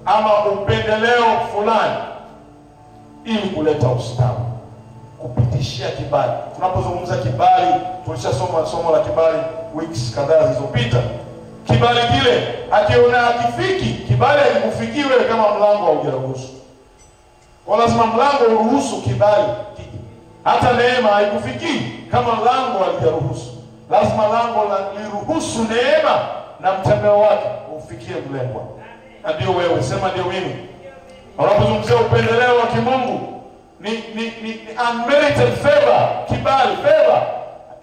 ama upendeleo fulani ili kuleta ustawi. Kupitishia kibali. Tunapozungumza kibali, tulishasoma somo la kibali weeks kadhaa zilizopita. Kibali kile akiona akifiki, kibali hakikufikii wewe kama mlango haujaruhusu. Kwa lazima mlango uruhusu kibali. Hata neema haikufikii kama mlango haujaruhusu. Lazima lango liruhusu neema na mtembeo wake ufikie mlengwa. Na ndio wewe, sema ndio mimi. Unapozungumzia upendeleo wa kimungu ni unmerited favor, kibali, favor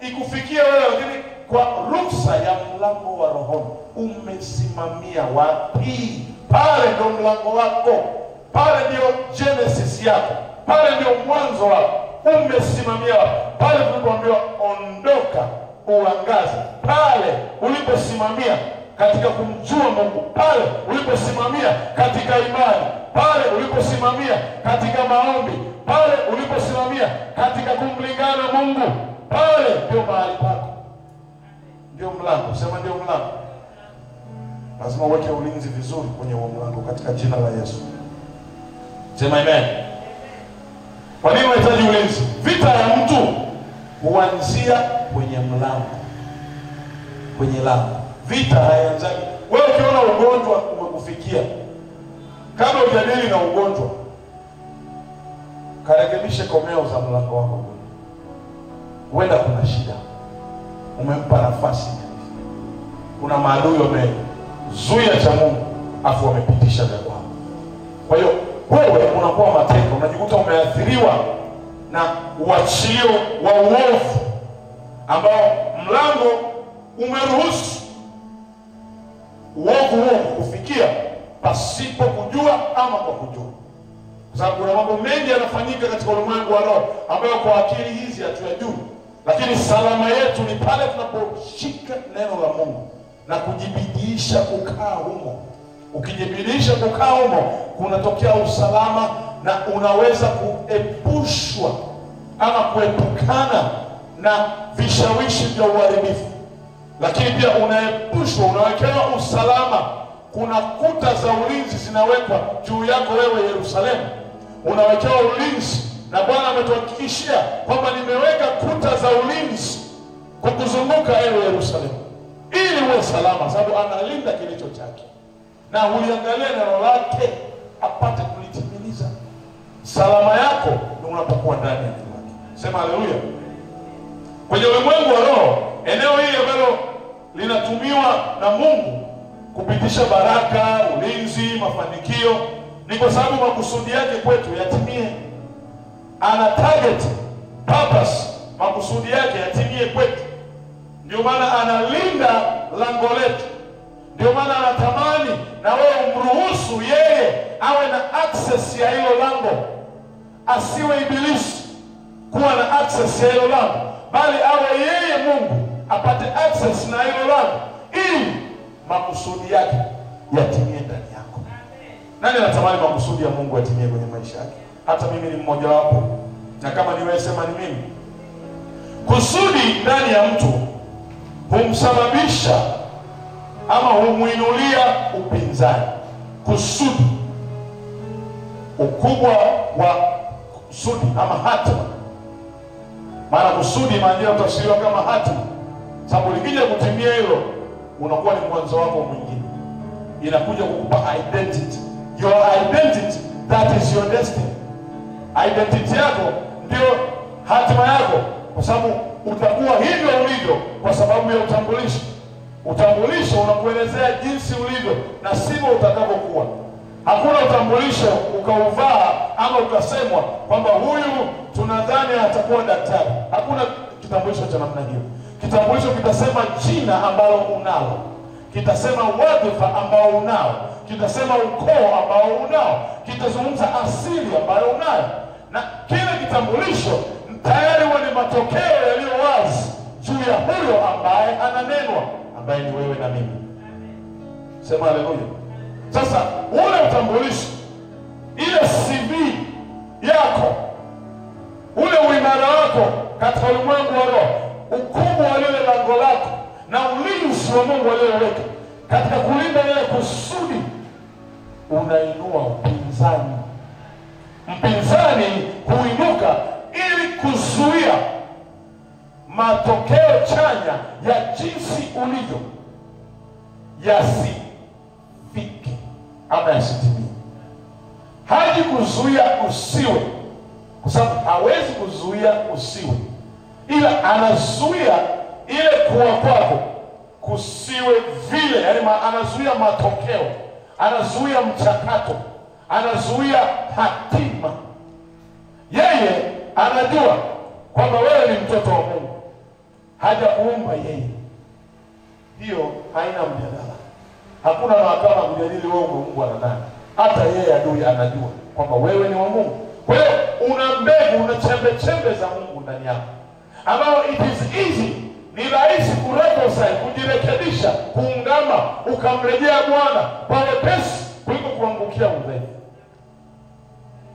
ikufikia wewe, lakini kwa ruhusa ya mlango wa roho. Umesimamia wapi? Pale ndio mlango wako. Pale ndio genesis yako. Pale ndio mwanzo wako. Umesimamia pale tulipoambiwa ondoka uangaze. Pale uliposimamia katika kumjua Mungu, pale uliposimamia katika imani, pale uliposimamia katika maombi, pale uliposimamia katika kumlingana Mungu, pale ndio mahali pako. Ndio mlango. Sema ndio mlango. Lazima uweke ulinzi vizuri kwenye huo mlango katika jina la Yesu. Sema amen. Kwa nini unahitaji ulinzi? Vita ya mtu huanzia kwenye mlango. Kwenye lango. Vita haianzaki. Wewe ukiona ugonjwa umekufikia, kama hujadili na ugonjwa, karekebishe komeo za mlango wako. Huenda kuna shida. Umempa nafasi. Kuna maadui wamezuia cha Mungu afu wamepitisha vya kwako. Kwa hiyo wewe unakuwa mateka, unajikuta umeathiriwa na uachilio wa uovu ambao mlango umeruhusu uovu huo kufikia pasipo kujua ama kwa kujua. Kwa sababu kuna mambo mengi yanafanyika katika ulimwengu wa roho ambayo kwa akili hizi hatuyajui. Lakini salama yetu ni pale tunaposhika neno la Mungu na kujibidiisha kukaa humo. Ukijibidiisha kukaa humo, kunatokea usalama na unaweza kuepushwa ama kuepukana na vishawishi vya uharibifu. Lakini pia unaepushwa, unawekewa usalama. Kuna kuta za ulinzi zinawekwa juu yako wewe Yerusalemu. Unawekewa ulinzi, na Bwana ametuhakikishia kwamba nimeweka kuta za ulinzi kukuzunguka wewe Yerusalemu, ili uwe salama, sababu analinda kilicho chake na huliangalia neno lake apate kulitimiliza. Salama yako ni unapokuwa ndani ya neno lake. Sema haleluya. Kwenye ulimwengu wa roho, eneo hili ambalo linatumiwa na Mungu kupitisha baraka, ulinzi, mafanikio, ni kwa sababu makusudi yake kwetu yatimie. Ana target, purpose, makusudi yake yatimie kwetu. Ndio maana analinda lango letu. Ndio maana anatamani na wewe umruhusu yeye awe na access ya hilo lango. Asiwe ibilisi kuwa na access ya hilo lango, bali awe yeye Mungu apate access na hilo lango, ili makusudi yake yatimie ndani yako. Nani anatamani makusudi ya Mungu yatimie kwenye maisha yake? Hata mimi ni mmoja wapo. Na kama niwe sema ni mimi. Kusudi ndani ya mtu humsababisha ama humuinulia upinzani. Kusudi, ukubwa wa kusudi ama hatima. Maana kusudi maana tafsiriwa kama hatima. Sababu likija kutimia hilo, unakuwa ni mwanzo wako mwingine. Inakuja kukupa identity. Your identity, that is your destiny. Identity yako ndio hatima yako, kwa sababu utakuwa hivyo ulivyo kwa sababu ya utambulisho. Utambulisho unakuelezea jinsi ulivyo na sivyo utakavyokuwa. Hakuna utambulisho ukauvaa ama ukasemwa kwamba huyu tunadhani atakuwa daktari. Hakuna kitambulisho cha namna hiyo. Kitambulisho kitasema jina ambalo unalo, kitasema wadhifa ambao unao, kitasema ukoo ambao unao, kitazungumza asili ambayo unayo. Na kile kitambulisho tayari ni matokeo yaliyo wazi juu ya huyo ambaye ananenwa, ambaye ni wewe na mimi. Sema haleluya. Sasa ule utambulisho, ile CV yako, ule uimara wako katika ulimwengu wa roho, ukubwa wa lile lango lako na ulinzi wa Mungu aliyoweka katika kulinda ile kusudi, unainua upinzani. Mpinzani huinuka ili kuzuia matokeo chanya ya jinsi ulivyo yasifike ama yasitimie. Haji kuzuia usiwe, kwa sababu hawezi kuzuia usiwe, ila anazuia ile kuwa kwako kusiwe vile. Yani anazuia matokeo, anazuia mchakato, anazuia hatima. Yeye anajua kwamba wewe ni mtoto wa Mungu, haja kuumba yeye. Hiyo haina mjadala. Hakuna mahakama kujadili wewe umeungwa na nani. Hata yeye adui anajua kwamba wewe ni wa Mungu. Kwa hiyo una mbegu, una chembe za Mungu ndani yako, ambao it is easy, ni rahisi kureconcile, kujirekebisha, kuungama, ukamrejea Bwana kwa wepesi kuliko kuangukia udhaifu.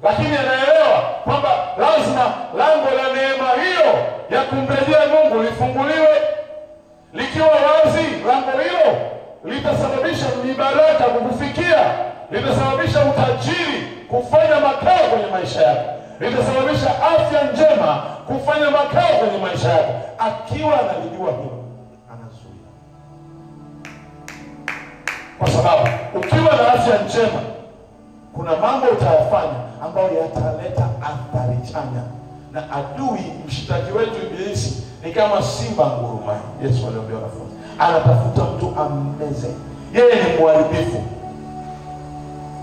Lakini anaelewa kwamba lazima lango la neema hiyo ya kumrejea Mungu lifunguliwe. Likiwa wazi, lango hilo litasababisha mibaraka kukufikia, litasababisha utajiri kufanya makao kwenye maisha yako, litasababisha afya njema kufanya makao kwenye maisha yako. Akiwa analijua hilo, anazuia. Kwa sababu ukiwa na afya njema, kuna mambo utayafanya ambayo yataleta athari chanya. Na adui, mshitaji wetu ibilisi, ni kama simba ngurumaye. Yesu aliwaambia wanafunzi, anatafuta mtu ammeze. Yeye ni mharibifu,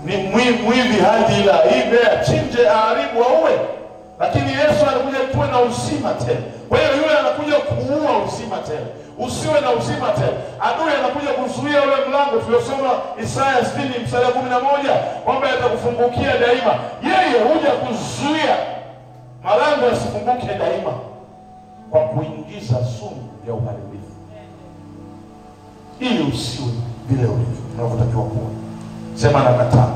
ni mwivi hadi ila ibe, achinje, aharibu, auwe. lakini Yesu anakuja tuwe na uzima tele. Kwa hiyo yule anakuja kuua uzima tele. Usiwe na uzima tele. Adui anakuja kuzuia ule mlango tuliosoma Isaya 60 mstari 11 kwamba atakufungukia daima. Yeye huja kuzuia malango yasifunguke daima kwa kuingiza sumu ya uharibifu, ili usiwe vile ulivyo unavyotakiwa kuwa. Sema nakataa,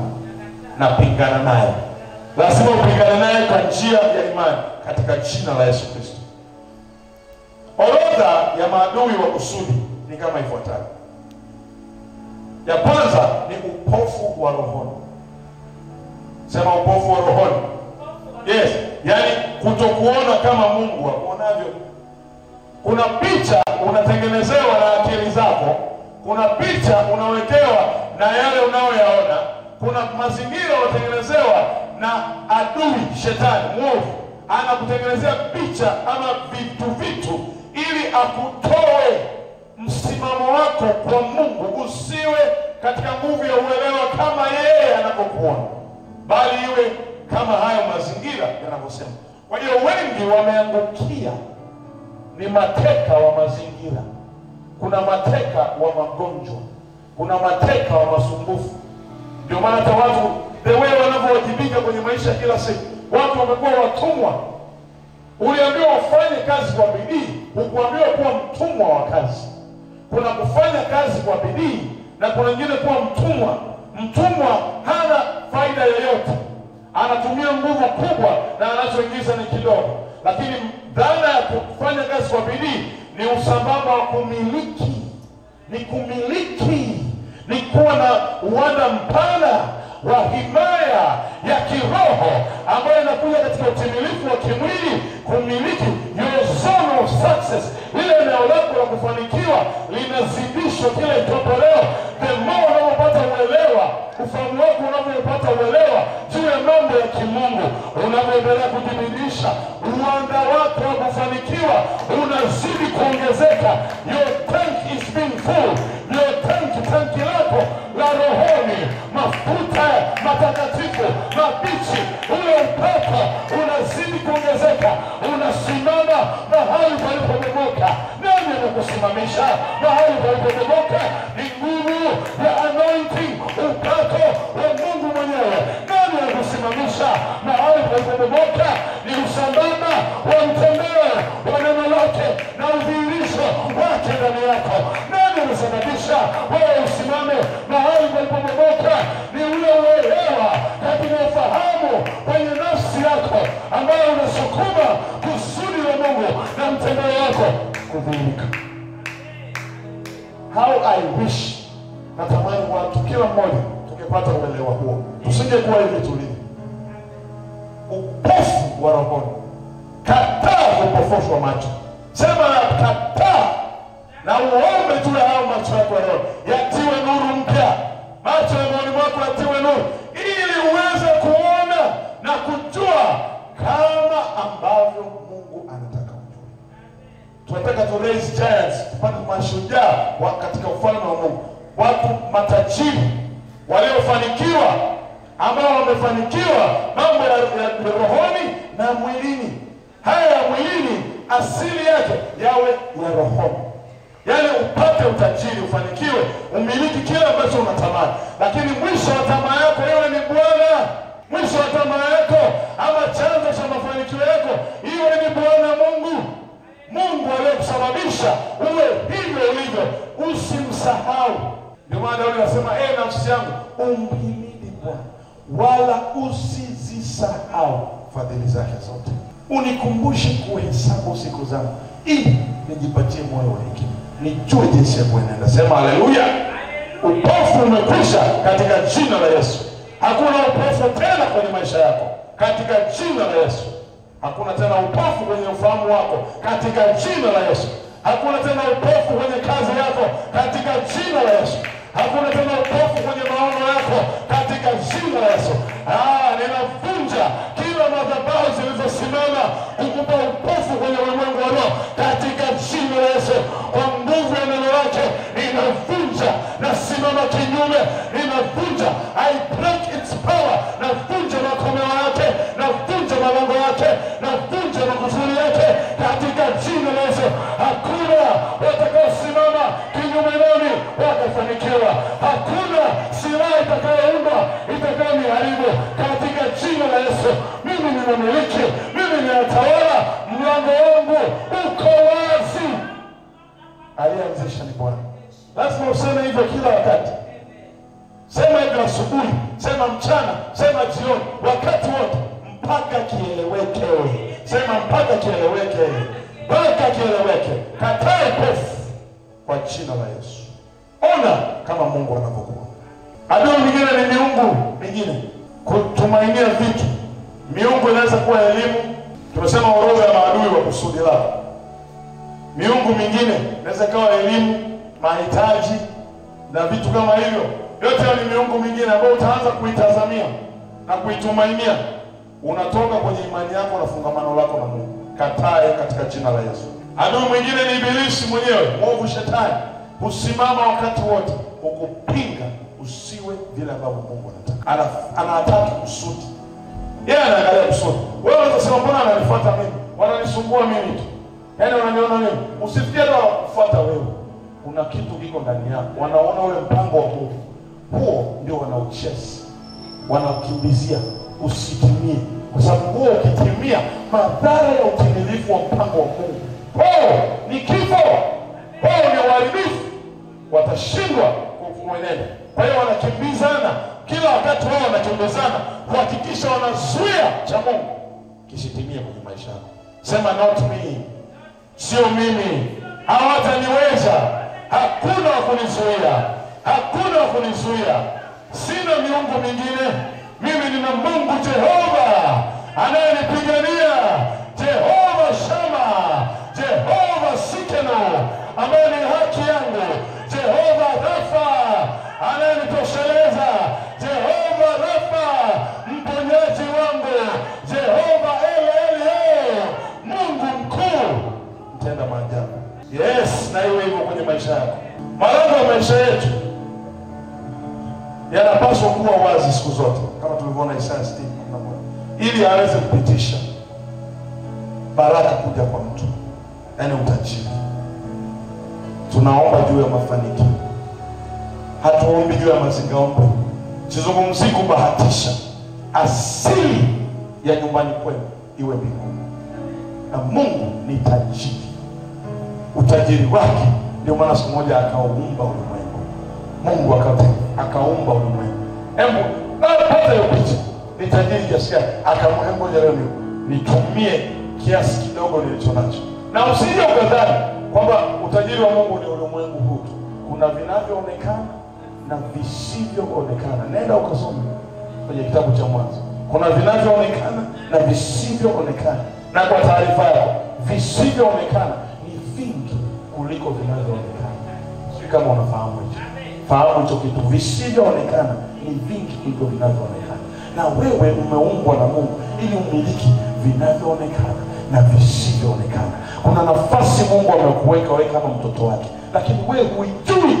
napingana naye. Lazima upingane naye kwa njia ya imani katika jina la Yesu Kristo. Orodha ya maadui wa kusudi ni kama ifuatavyo. Ya kwanza ni upofu wa rohoni. Sema upofu wa rohoni. Yes, yani kutokuona kama Mungu akuonavyo. Kuna picha unatengenezewa na akili zako, kuna picha unawekewa na yale unayoyaona, kuna mazingira unatengenezewa na adui shetani mwovu anakutengenezea picha ama vitu ili akutoe msimamo wako kwa Mungu, usiwe katika nguvu ya uelewa kama yeye anapokuona, bali iwe kama hayo mazingira yanavyosema. Kwa hiyo wengi wameangukia ni mateka wa mazingira. Kuna mateka wa magonjwa, kuna mateka wa masumbufu. Ndio maana hata watu the way wanavyowajibika kwenye maisha kila siku, watu wamekuwa watumwa. Uliambiwa ufanye kazi kwa bidii, hukuambiwa kuwa mtumwa wa kazi. Kuna kufanya kazi kwa bidii na kuna wengine kuwa mtumwa. Mtumwa hana faida yoyote, anatumia nguvu kubwa na anachoingiza ni kidogo. Lakini dhana ya kufanya kazi kwa bidii ni usambamba wa kumiliki, ni kumiliki, ni kuwa na uwanda mpana wa himaya ya kiroho ambayo inakuja katika utimilifu wa kimwili, kumiliki your zone of success. Lile eneo lako la kufanikiwa linazidishwa kila itopoleo. The more unapopata uelewa, ufahamu wako unapopata uelewa juu ya mambo ya kimungu, unapoendelea kujibidisha, uwanda wako wa kufanikiwa unazidi kuongezeka. Your tank is being full. Your tanki lako la rohoni, mafuta matakatifu mabichi, ule upako unazidi kuongezeka. Unasimama mahali palipobomoka. Nani anakusimamisha mahali palipobomoka? Ni nguvu ya anointing, upako wa Mungu mwenyewe. Nani anakusimamisha mahali palipobomoka? Ni usambamba wa mtembeo wa neno lake na udhihirisho wake ndani yako. Nani anasababisha wewe usimame mahali palipobomoka? Ni ule uelewa katika ufahamu kwenye nafsi yako ambayo unasukuma kusudi la Mungu na mtembeo wako kudhihirika. How I wish, natamani watu kila mmoja tukipata uelewa huo, tusije kuwa hivi tulivyo. Upofu wa rohoni. Kataa upofu wa macho. Sema kataa na uombe tu ya hao macho yako ya roho yatiwe nuru mpya. Macho ya moyoni mwako yatiwe nuru ili uweze kuona na kujua kama ambavyo Mungu anataka ujue. Tunataka to raise giants, tupate mashujaa katika ufalme wa Mungu. Watu matajiri waliofanikiwa, ambao wamefanikiwa mambo ya rohoni na mwilini. Haya ya mwilini asili yake yawe ya rohoni. Yaani upate utajiri, ufanikiwe, umiliki kile ambacho unatamani. Lakini mwisho wa tamaa yako iwe ni Bwana. Mwisho wa tamaa yako ama chanzo cha mafanikio yako iwe ni Bwana Mungu. Mungu aliyekusababisha uwe hivyo ulivyo. Usimsahau. Ndio maana Daudi anasema, nafsi yangu umhimidi Bwana, wala usizisahau fadhili zake zote. Unikumbushe kuhesabu siku zangu ili nijipatie moyo wa hekima, nijue jinsi ya kuenenda. Sema haleluya. Upofu umekwisha katika jina la Yesu. Hakuna upofu tena kwenye maisha yako katika jina la Yesu. Hakuna tena upofu kwenye ufahamu wako katika jina la Yesu. Hakuna tena upofu kwenye kazi yako katika jina la Yesu. Hakuna tena upofu kwenye maono yako katika jina la Yesu. Ninavunja kila madhabahu zilizosimama kukupa upofu kwenye ulimwengu wa roho katika jina la Yesu. Kwa nguvu ya neno lake ninavunja na simama kinyume. Ninavunja, I break its power. Navunja makomeo yake, navunja malango yake. maisha ni Bwana. Lazima useme hivyo kila wakati. Sema hivyo asubuhi, sema mchana, sema jioni, wakati wote, mpaka kieleweke. Sema mpaka kieleweke. Mpaka kieleweke. Kataa upofu kwa jina la Yesu. Ona kama Mungu anavyokuwa. Adui mwingine ni miungu mingine. Kutumainia vitu. Miungu inaweza kuwa elimu. Tumesema orodha ya maadui wa kusudi lao. Miungu mingine inaweza kuwa elimu, mahitaji na vitu kama hivyo. Yote ni miungu mingine ambayo utaanza kuitazamia na kuitumainia. Unatoka kwenye imani yako na fungamano lako na Mungu. Katae katika jina la Yesu. Adui mwingine ni ibilisi mwenyewe, mwovu shetani. Husimama wakati wote ukupinga usiwe vile ambavyo Mungu anataka. Anataka kusudi. Yeye anaangalia kusudi. Wewe unasema mbona ananifuata mimi? Wananisumbua mimi tu. Yaani wananiona mimi. Usifikie ndio kufuata wewe. Kuna kitu kiko ndani yako. Wanaona ule mpango wa Mungu. Huo ndio wanaocheza. Wanakimbizia usitimie. Kwa sababu huo ukitimia, madhara ya utimilifu wa mpango wa Mungu, ni kifo. Ni uharibifu. Watashindwa kuenenda. Kwa hiyo wanakimbizana. Kila wakati wao wanakimbizana kuhakikisha wanazuia cha Mungu kisitimie kwenye maisha yako. Sema not me. Sio mimi. Hawataniweza. Hakuna wa kunizuia. Hakuna wa kunizuia. Sina miungu mingine. Mimi nina Mungu Jehova anayenipigania. Jehova Shama. Jehova Sikeno ambaye ni haki yangu. Jehova Rafa anayenitosheleza. Jehova Rafa mponyaji wangu. Jehova Elio Mungu mkuu mtenda maajabu. Yes, na iwe hivyo kwenye maisha yako. Malango ya maisha yetu yanapaswa kuwa wazi siku zote, kama tulivyoona Isaya 60:11, ili aweze kupitisha baraka kuja kwa mtu, yaani utajiri. Tunaomba juu ya mafanikio, hatuombi juu ya mazingaombe. Sizungumzi kubahatisha. Asili ya nyumbani kwenu iwe mbinguni, na Mungu ni tajiri. Utajiri wake ndio maana siku moja akaumba ulimwengu. Mungu akaumba ulimwengu. Hebu pata hiyo picha. Ni tajiri kiasi gani? Akamwambia leo nitumie kiasi kidogo nilicho nacho. Na usije ukadhani kwamba utajiri wa Mungu ni ulimwengu huu. Kuna vinavyoonekana na visivyoonekana. Nenda ukasome kwenye kitabu cha Mwanzo. Kuna vinavyoonekana na visivyoonekana. Na kwa taarifa yako, visivyoonekana ni vingi kuliko vinavyoonekana. Sio kama unafahamu hicho. Fahamu hicho kitu. Visivyoonekana ni vingi kuliko vinavyoonekana. Na wewe umeumbwa na Mungu ili umiliki vinavyoonekana na visivyoonekana. Kuna nafasi Mungu amekuweka wewe kama mtoto wake, lakini wewe huijui.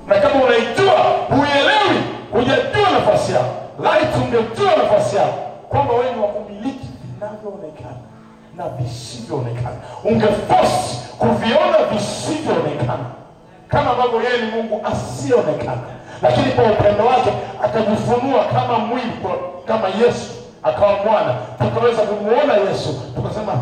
Na kama unaijua, huielewi, hujajua nafasi yako. Light ungejua nafasi yako kwamba wewe ni wa kumiliki vinavyoonekana na visivyoonekana. Ungeforce kuviona visivyoonekana, kama ambavyo yeye ni Mungu asiyeonekana, lakini kwa upendo wake akajifunua kama mwili, kama Yesu akawa mwana. Tukaweza kumuona Yesu, tukasema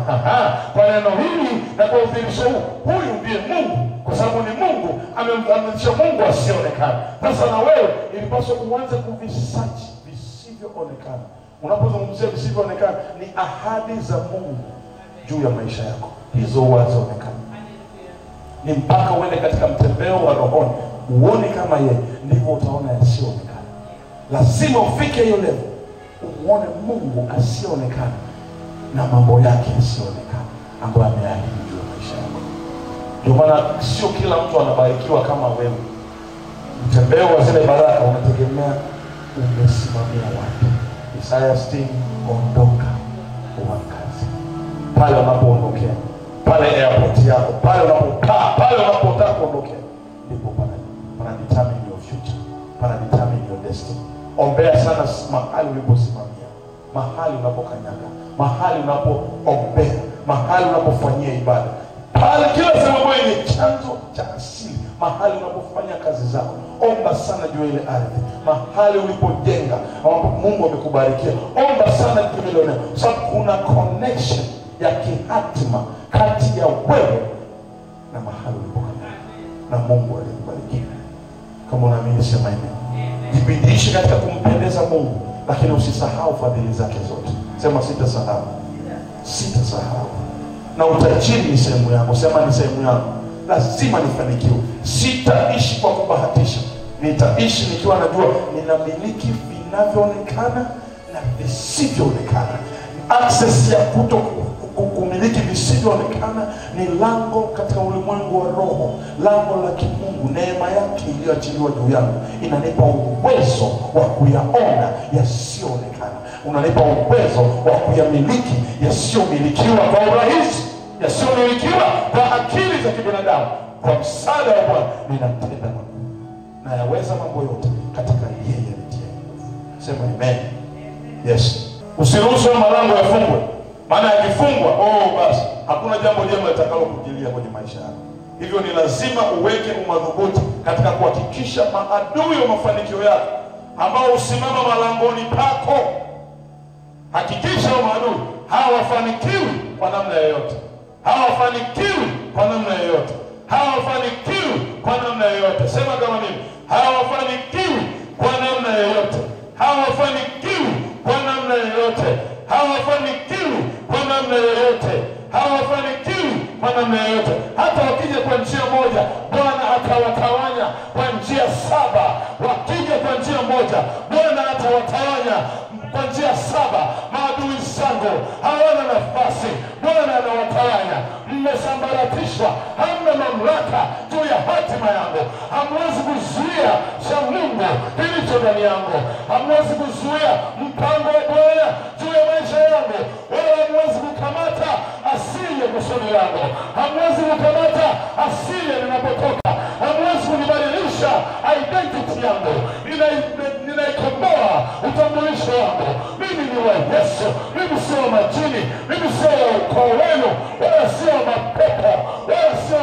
kwa neno hili na kwa udhihirisho huu, huyu ndiye Mungu, kwa sababu ni Mungu amemdhihirisha Mungu asiyeonekana. Sasa na wewe ilipaswa kuanza kuvisearch visivyoonekana. Unapozungumzia visivyoonekana, ni ahadi za Mungu juu ya maisha yako. Hizo huwazionekana. Ni mpaka uende katika mtembeo wa rohoni uone kama yeye, ndivyo utaona yasiyoonekana. Lazima ufike hiyo level, uone Mungu asiyeonekana na mambo yake yasiyoonekana ambayo ameahidi juu ya maisha yako. Ndio maana sio kila mtu anabarikiwa kama wewe. Mtembeo wa zile baraka unategemea umesimamia wapi. Isaya 60, ondoka uangaze. Pale unapoondokea, pale airport yako, pale unapopaa, pale unapotaka kuondokea, ndipo pana determine your future, pana determine your destiny. Ombea sana mahali uliposimamia, mahali unapokanyaga, mahali unapoombea, mahali unapofanyia ibada, pale kila sababu ni chanzo cha asili. Mahali unapofanya kazi zako, omba sana juu ile ardhi. Mahali ulipojenga, ambapo Mungu amekubarikia, omba sana juu ile eneo. Sababu kuna connection ya kihatima kati ya wewe na mahali ulipokanyaga. na Mungu alikubariki. Kama unaamini sema amen. Jibidishe katika kumpendeza Mungu, lakini usisahau fadhili zake zote. Sema sitasahau. Sitasahau. Na utajiri ni sehemu yangu. Sema ni sehemu yangu. Lazima nifanikiwe. Sitaishi kwa kubahatisha. Nitaishi nikiwa najua ninamiliki vinavyoonekana na visivyoonekana. Access ya kumiliki visivyoonekana ni lango katika ulimwengu wa roho, lango la kimungu. Neema yake iliyoachiliwa juu yangu inanipa uwezo wa kuyaona yasiyoonekana. Unanipa uwezo wa kuyamiliki yasiyomilikiwa kwa urahisi, yasiyomilikiwa kwa akili za kibinadamu. Kwa msaada wa Bwana ninatenda mambo, na yaweza mambo yote katika yeye anitie nguvu. Sema amen. Yes. Usiruhusu malango yafungwe. Maana yakifungwa, basi hakuna jambo jema litakalo kujilia kwenye maisha yako. Hivyo ni lazima uweke umadhubuti katika kuhakikisha maadui wa mafanikio yako ambao usimama malangoni pako, hakikisha maadui hawafanikiwi kwa namna yoyote. Hawafanikiwi kwa namna yoyote. Hawafanikiwi kwa namna yoyote. Sema kama mimi. Hawafanikiwi kwa namna yoyote. Hawafanikiwi kwa namna yoyote. Hawafanikiwi kwa namna yoyote. Hawafanikiwi kwa namna yoyote. Hata wakija kwa njia moja, Bwana atawatawanya kwa njia 7. Wakija kwa njia moja, Bwana atawatawanya kwa njia 7. Maadui zangu hawana nafasi. Bwana anawatawanya. Mmesambaratishwa, hamna mamlaka juu ya hatima yangu. Hamwezi kuzuia cha Mungu kilicho ndani yangu. Hamwezi kuzuia mpango wa Bwana juu ya maisha yangu. Wala hamwezi kukamata asili ya kusudi langu. Hamwezi kukamata asili ya ninapotoka. Hamwezi kunibadilisha identity yangu. Ninaikomboa utambulisho wangu. Mimi ni wa Yesu. Mimi sio majini. Mimi sio ukoo wenu. Wala sio mapepo. Wala sio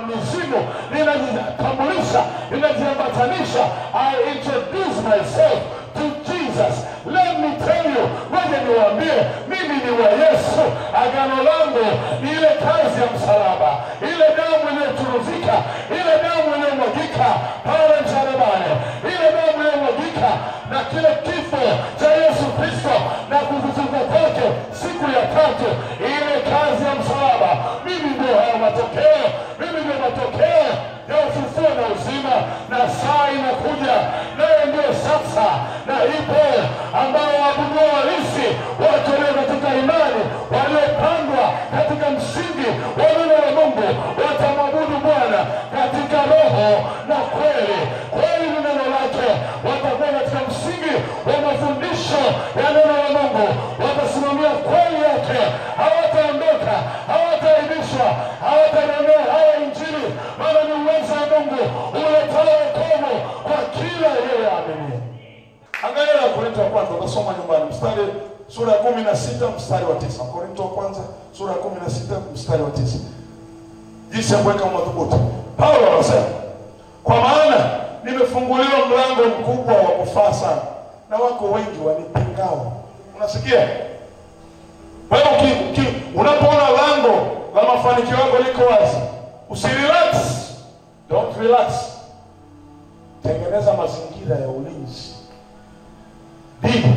mizimu. Ninajitambulisha. Ninajiambatanisha. I introduce myself to Jesus. Let me tell you. Ngoja niwaambie, mimi ni wa Yesu. Agano langu ni ile kazi ya msalaba. Ile damu iliyochuruzika. Ile damu iliyomwagika pale msalabani. Ile damu iliyomwagika na kile kifo cha Yesu Kristo na kufufuka kwake siku ya 3. Ile kazi ya msalaba. Mimi ndio haya matokeo. Mimi ndio matokeo ya ufufuo na uzima. Na saa inakuja, naye ndio sasa na ipo, ambao waabudu halisi, watu walio katika imani, waliopandwa katika msingi wa neno la Mungu, watamwabudu Bwana katika roho na kweli. Kweli ni neno lake. Watakuwa katika msingi wa mafundisho ya neno la Mungu. Watasimamia kweli yake. Hawataondoka, hawataibishwa, hawataondoa hawa Injili. Maana ni uwezo wa Mungu uletao wokovu kwa kila yeyoamini. Angalia Wakorintho wa kwanza, utasoma nyumbani, sura ya 16 mstari wa 9. Wakorintho wa kwanza sura ya 16 mstari wa 9. Jinsi ya kuweka madhubuti. Paulo anasema, kwa maana nimefunguliwa mlango mkubwa wa kufaa sana, na wako wengi wanipingao. Unasikia? Kwa hiyo unapoona lango la mafanikio yako liko wazi, usirelax. Don't relax. Tengeneza mazingira ya ulinzi.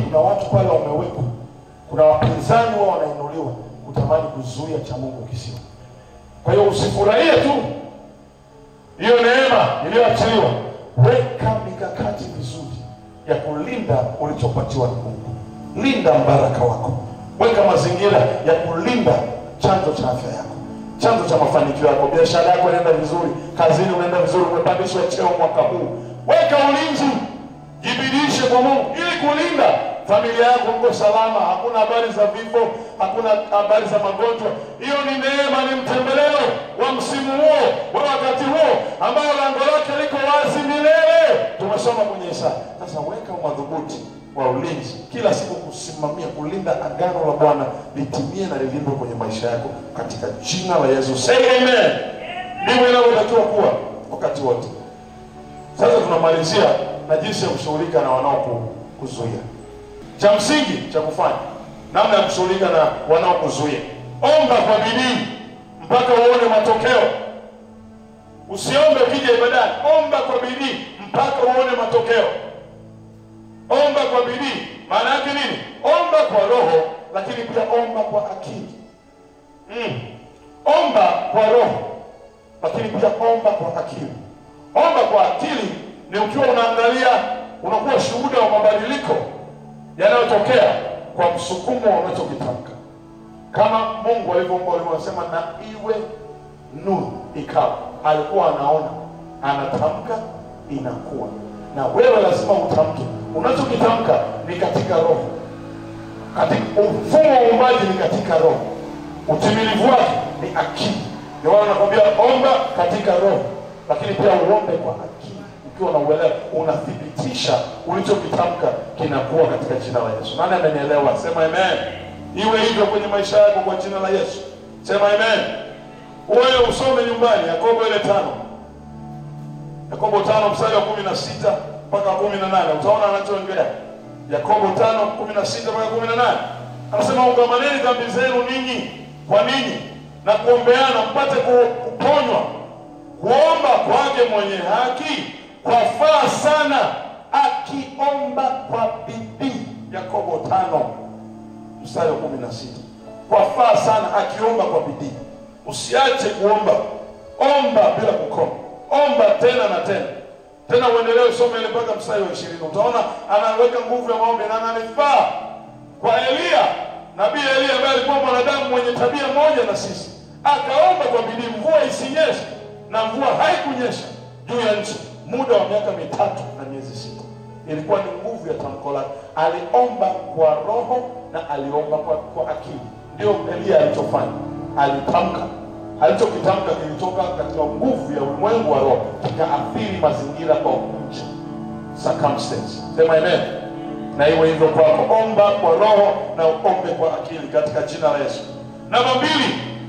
Kuna watu pale wamewekwa. Kuna wapinzani wao wanainuliwa kutamani kuzuia cha Mungu kisio. Kwa hiyo usifurahie tu hiyo neema iliyoachiliwa. Weka mikakati vizuri ya kulinda ulichopatiwa na Mungu. Linda mbaraka wako. Weka mazingira ya kulinda chanzo cha afya yako, chanzo cha mafanikio yako. Biashara yako inaenda vizuri, kazini unaenda vizuri, umepandishwa cheo mwaka huu. Weka ulinzi. Jibidishe kwa Mungu ili kulinda familia yako iko salama. Hakuna habari za vifo, hakuna habari za magonjwa. Hiyo ni neema, ni mtembeleo wa msimu huo, wa wakati huo ambao lango lake liko wazi milele. Tumesoma kwenye Isaya. Sasa weka madhubuti wa ulinzi kila siku, kusimamia kulinda agano la Bwana litimie na lilindwe kwenye maisha yako katika jina la Yesu. Say amen. Ndivyo inavyotakiwa kuwa wakati wote. Sasa tunamalizia na jinsi ya kushughulika na wanaokuzuia. Cha msingi cha kufanya, namna ya kushughulika na wanaokuzuia. Omba kwa bidii mpaka uone matokeo. Usiombe ukija ibadani, omba kwa bidii mpaka uone matokeo. Omba kwa bidii. Maana yake nini? Omba kwa roho, lakini pia omba kwa akili. Omba kwa roho, lakini pia omba kwa akili. Omba kwa akili ni ukiwa unaangalia, unakuwa shuhuda wa mabadiliko yanayotokea kwa msukumo unachokitamka. Kama Mungu alivyoomba, alivyosema na iwe nuru, ikawa. Alikuwa anaona, anatamka, inakuwa. Na wewe lazima utamke. Unachokitamka ni katika roho. Katika mfumo wa uumbaji ni katika roho. Utimilivu wake ni akili. Ndio maana nakwambia omba katika roho, lakini pia uombe kwa akili. Ukiwa na uelewa, unathibitisha ulichokitamka kinakuwa katika jina la Yesu. Nani amenielewa? Sema amen. Iwe hivyo kwenye maisha yako kwa jina la Yesu. Sema amen. Wewe usome nyumbani Yakobo ile 5. Yakobo 5 mstari wa 16 mpaka 18. Utaona anachoongea. Yakobo 5:16 mpaka 18. Anasema ungamaneni dhambi zenu ninyi kwa ninyi na kuombeana mpate kuponywa. Kuomba kwake mwenye haki kwafaa sana akiomba kwa bidii. Yakobo 5 mstari wa 16. Kwafaa sana akiomba kwa bidii. Usiache kuomba. Omba bila kukoma. Omba tena na tena. Tena uendelee usome ile mpaka mstari wa 20. Utaona anaweka nguvu ya maombi na ananifaa. Kwa Elia, nabii Elia ambaye alikuwa mwanadamu mwenye tabia moja na sisi. Akaomba kwa bidii mvua isinyeshe, na mvua haikunyesha juu ya nchi muda wa miaka 3 na miezi 6. Ilikuwa ni nguvu ya tamko lake. Aliomba kwa roho na aliomba kwa akili. Ndio Elia alichofanya. Alitamka. Alichokitamka kilitoka katika nguvu ya ulimwengu wa roho, kikaathiri mazingira kwa nje. Circumstance. Sema amen. Na iwe hivyo kwako. Omba kwa roho na ombe kwa akili katika jina la Yesu. Namba 2,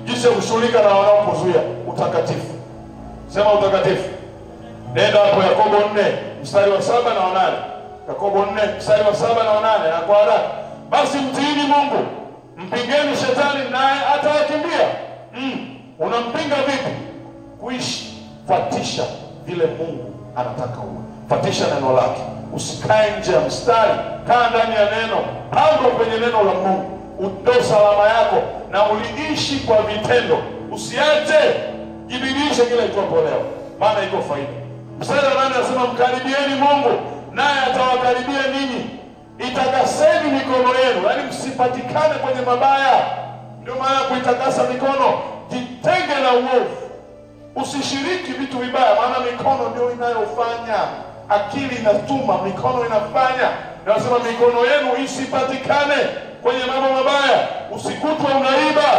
jinsi ya kushughulika na wanaokuzuia, utakatifu. Sema utakatifu. Nenda hapo Yakobo 4 mstari wa 7 na 8. Yakobo 4 mstari wa 7 na 8, na kwa haraka. Basi mtiini Mungu, mpingeni shetani naye atakimbia. Unampinga vipi? Kuishi, fuatisha vile Mungu anataka uwe. Fuatisha neno lake. Usikae nje ya mstari, kaa ndani ya neno, hapo kwenye neno la Mungu. Ndio salama yako, na uliishi kwa vitendo. Usiache, jibidiishe kila itwapo leo, maana iko faida. Mstari wa 8 anasema mkaribieni Mungu naye atawakaribia ninyi. Itakaseni mikono yenu, yaani msipatikane kwenye mabaya. Ndio maana kuitakasa mikono, jitenge na uovu. Usishiriki vitu vibaya, maana mikono ndio inayofanya. Akili inatuma, mikono inafanya. Nasema mikono yenu isipatikane kwenye mambo mabaya. Usikutwe unaiba,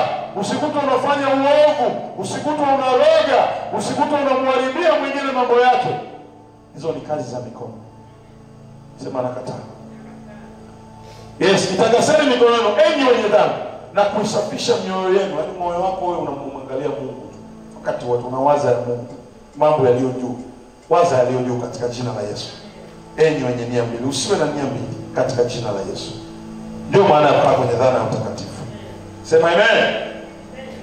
usikutwe unafanya uovu, usikutwe unaroga, usikutwe unamharibia mwingine mambo yake. Hizo ni kazi za mikono. Sema nakataa. Yes, itakaseni mikono yenu enyi wenye dhambi, na kuisafisha mioyo yenu. Yaani moyo wako wewe unamwangalia Mungu wakati watu unawaza ya Mungu, mambo yaliyo juu. Waza yaliyo juu katika jina la Yesu. Enyi wenye nia mbili, usiwe na nia mbili katika jina la Yesu. Ndio maana ya kwenye dhana ya utakatifu. Sema amen.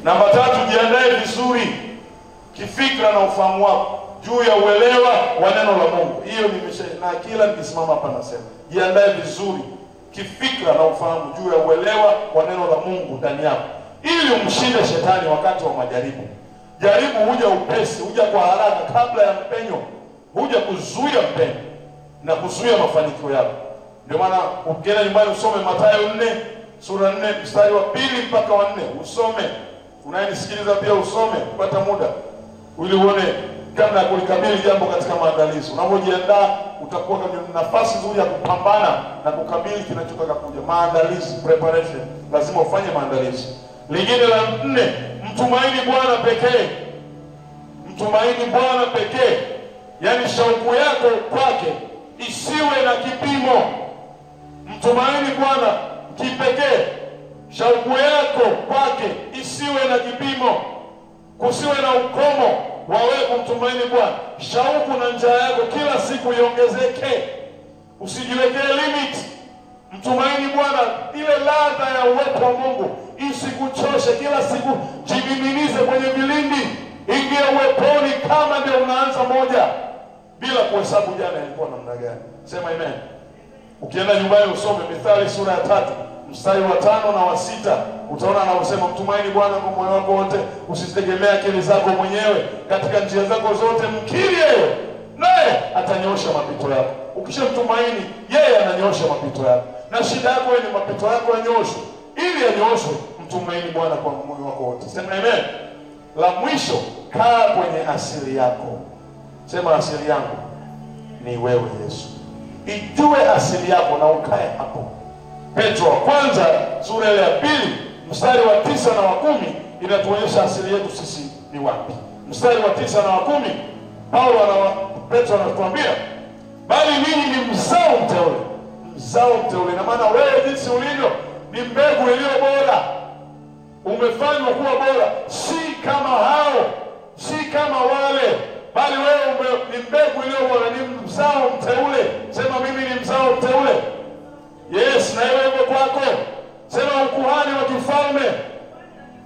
Namba 3, jiandae vizuri kifikra na ufahamu wako juu ya uelewa wa neno la Mungu. Hiyo na kila nikisimama hapa nasema, jiandae vizuri kifikra na ufahamu juu ya uelewa wa neno la Mungu ndani yako, ili umshinde shetani wakati wa majaribu. Jaribu huja upesi, huja kwa haraka kabla ya mpenyo, huja kuzuia mpenyo na kuzuia mafanikio yako. Ndio maana ukienda nyumbani usome Mathayo 4 sura 4 mstari wa 2 mpaka wa 4, usome. Unayenisikiliza pia usome, kupata muda ili uone kabla ya kulikabili jambo katika maandalizi. Unapojiandaa utakuwa kwenye nafasi nzuri ya kupambana na kukabili kinachotaka kuja. Maandalizi, preparation. Lazima ufanye maandalizi. Lingine la 4, mtumaini Bwana pekee. Mtumaini Bwana pekee. Yaani shauku yako kwake isiwe na kipimo. Mtumaini Bwana kipekee. Shauku yako kwake isiwe na kipimo. Kusiwe na ukomo wa wewe kumtumaini Bwana. Shauku na njaa yako kila siku iongezeke. Usijiwekee limit. Mtumaini Bwana, ile ladha ya uwepo wa Mungu isikuchoshe. Kila siku jimiminize kwenye vilindi. Ingia uweponi kama ndio unaanza moja bila kuhesabu jana ilikuwa namna gani. Sema amen. Ukienda nyumbani usome Mithali sura ya 3 mstari wa 5 na wa 6, utaona anaosema mtumaini Bwana kwa moyo wako wote, usitegemee akili zako mwenyewe, katika njia zako zote mkiri yeye, naye atanyosha mapito yako. Ukishamtumaini yeye ananyosha mapito yako. Na shida yako ni mapito yako yanyoshwe. Ili yanyoshwe, mtumaini Bwana kwa moyo wako wote. Sema amen. La mwisho, kaa kwenye asili yako. Sema asili yangu ni wewe Yesu. Ijue asili yako na ukae hapo. Petro wa kwanza sura ya 2 mstari wa 9 na wa 10 inatuonyesha asili yetu sisi ni wapi. Mstari wa 9 na wa 10 Petro anatuambia, bali ninyi ni mzao mteule. Mzao mteule na maana wewe jinsi ulivyo ni mbegu iliyo bora. Umefanywa kuwa bora, si kama hao, si kama wale, bali wewe ni mbegu iliyo bora, ni mzao mteule. Sema mimi ni mzao mteule. Yes, na wewe kwako. Sema ukuhani wa kifalme.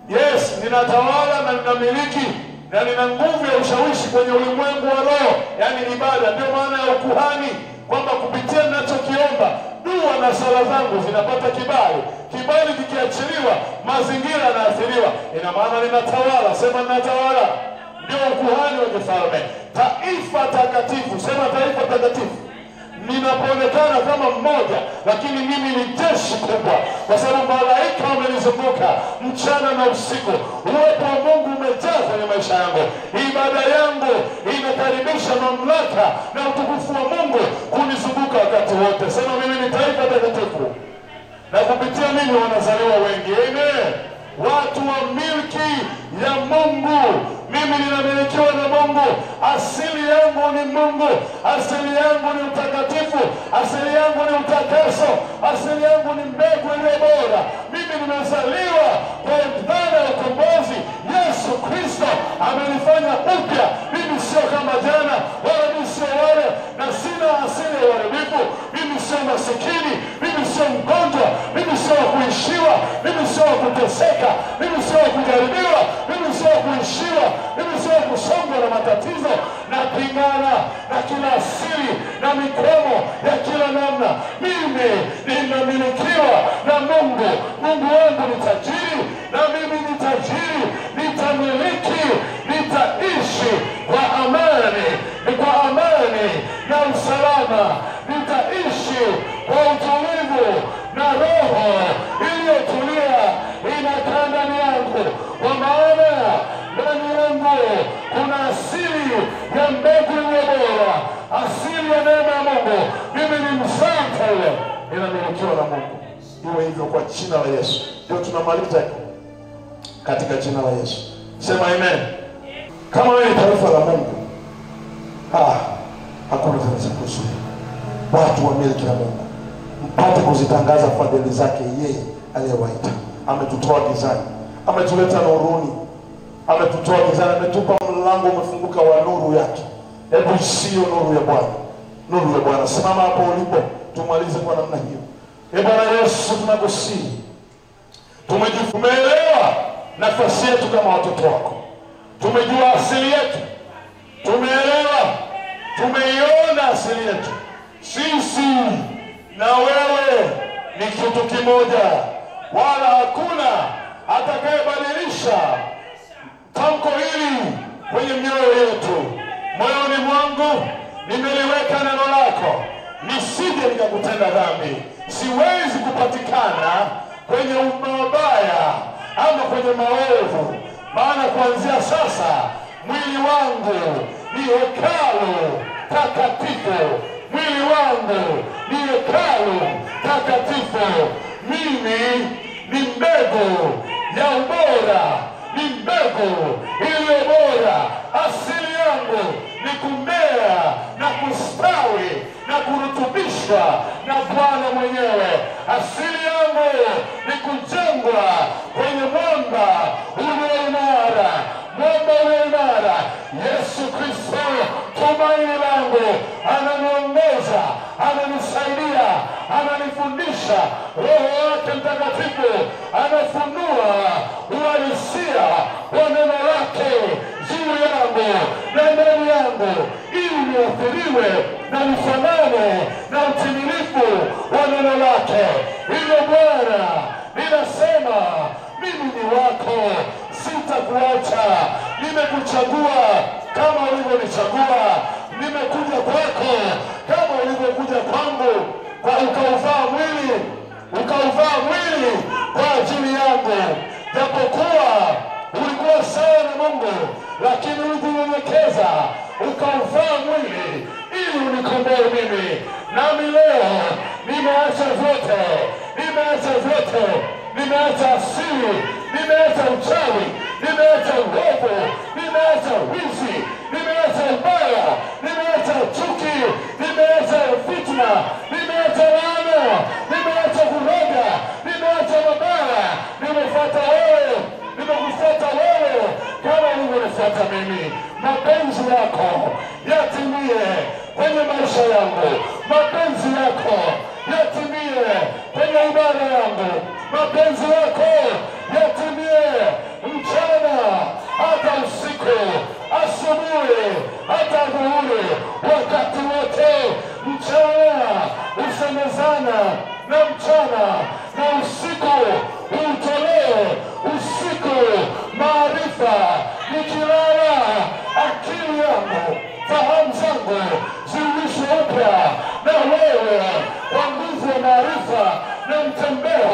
Yes, ninatawala na ninamiliki na nina nguvu ya ushawishi kwenye ulimwengu wa roho, yani ibada. Ndio maana ya ukuhani, kwamba kupitia ninachokiomba dua na sala zangu zinapata kibali. Kibali kikiachiliwa, mazingira yanaathiriwa. Ina maana ninatawala. Sema ninatawala. Ndio ukuhani wa kifalme. Taifa takatifu. Sema taifa takatifu. Ninapoonekana kama mmoja, lakini mimi ni jeshi kubwa, kwa sababu malaika wamenizunguka mchana na usiku. Uwepo wa Mungu umejaa kwenye maisha yangu. Ibada yangu inakaribisha mamlaka na utukufu wa Mungu kunizunguka wakati wote. Sema mimi ni taifa takatifu, na kupitia mimi wanazaliwa wengi. Amen. Watu wa milki ya Mungu. Mimi ninamilikiwa na Mungu. Asili yangu ni Mungu. Asili yangu ni utakatifu. Asili yangu ni utakaso. Asili yangu ni mbegu iliyo bora. Mimi nimezaliwa kwa dhana ya ukombozi. Yesu Kristo amenifanya upya. Mimi sio kama jana, wala mimi sio wale, na sina asili ya uharibifu. Mimi sio masikini, mimi sio mgonjwa, mimi sio kuishiwa, mimi sio kuteseka, mimi sio kujaribiwa, mimi sio kuishiwa, mimi sio kusongwa na matatizo. Napingana na kila asili na mikomo ya kila namna. Mimi ninamilikiwa na Mungu. Mungu wangu ni tajiri, na mimi ni tajiri. Nitamiliki, nitaishi kwa amani, na usalama. Nitaishi kwa utulivu, na roho iliyotulia inakaa ndani yangu, kwa maana ndani yangu kuna asili ya mbegu iliyo bora, asili ya neema ya Mungu. Mimi ni mzao mteule, ninamilikiwa na Mungu. Iwe hivyo kwa jina la Yesu. Ndio tunamaliza katika jina la Yesu. Sema amen. Kama wewe ni taifa la Mungu, hakuna kanisa kuzuia watu wa milki ya Mungu mpate kuzitangaza fadhili zake yeye aliyewaita. Ametutoa gizani, ametuleta nuruni. Ametutoa gizani, ametupa mlango umefunguka wa nuru yake. Hebu sio nuru ya Bwana. Nuru ya Bwana. Simama hapo ulipo, tumalize kwa namna hiyo. Bwana Yesu, tunakusihi. Tumeelewa nafasi yetu kama watoto wako. Tumejua asili yetu. Tumeelewa, tumeiona asili yetu. Sisi na wewe ni kitu kimoja, wala hakuna atakayebadilisha tamko hili kwenye mioyo yetu. Moyoni mwangu nimeliweka neno lako, nisije nikakutenda dhambi. Siwezi kupatikana kwenye mabaya ama kwenye maovu, maana kuanzia sasa mwili wangu ni hekalu takatifu. Mwili wangu ni hekalu takatifu. Mimi ni mbegu ya ubora, ni mbegu iliyo bora. Asili yangu ni kumea na kustawi na kurutubishwa na Bwana mwenyewe. Asili yangu ni kujengwa kwenye mwamba ulio imara, mwamba ulio imara. Yesu Kristo tumaini langu, ananiongoza, ananisaidia, ananifundisha. Roho wake Mtakatifu anafunua uhalisia wa neno lake juu yangu. yangu na ndani yangu, ili niathiriwe na nifanane na utimilifu wa neno lake. Hivyo Bwana, ninasema mimi ni wako, sitakuacha. Nimekuchagua kama ulivyonichagua, nimekuja kwako kama ulivyokuja kwangu, kwa ukauvaa mwili kwa ajili yangu. Japokuwa ulikuwa sawa na Mungu, lakini ulijinyenyekeza ukauvaa mwili ili unikomboe mimi. Nami leo nimeacha vyote, nimeacha asili, nimeacha uchawi, nimeacha uovu, nimeacha wizi, nimeacha ubaya, nimeacha chuki, nimeacha fitna, nimeacha laana, nimeacha kuroga, nimeacha mabaya. Nimekufuata wewe kama ulivyonifuata mimi. Mapenzi yako yatimie kwenye maisha yangu, mapenzi yako yatimie kwenye ibada yangu, mapenzi yako yatimie mchana hata usiku, asubuhi hata dhuhuri, wakati wote. Mchana usemezana na mchana, na usiku utolee usiku maarifa. Nikilala akili yangu, fahamu zangu ziulishwe upya na wewe kwa nguvu ya maarifa na mtembeo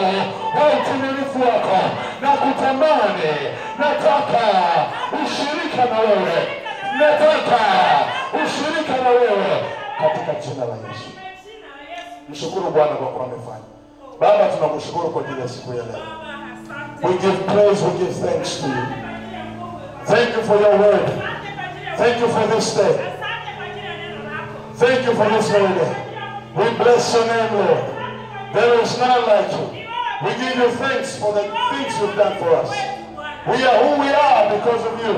wa utimilifu wako. Na kutamani, nataka ushirika na wewe, katika jina la Yesu. Mshukuru Bwana kwa kuwa amefanya. Baba, tunakushukuru kwa ajili ya siku ya leo. We give praise, we give thanks to you. Thank you for your word. Thank you for this day. Thank you for this very day. We bless your name, Lord. There is none like you. We give you thanks for the things you've done for us. We are who we are because of you.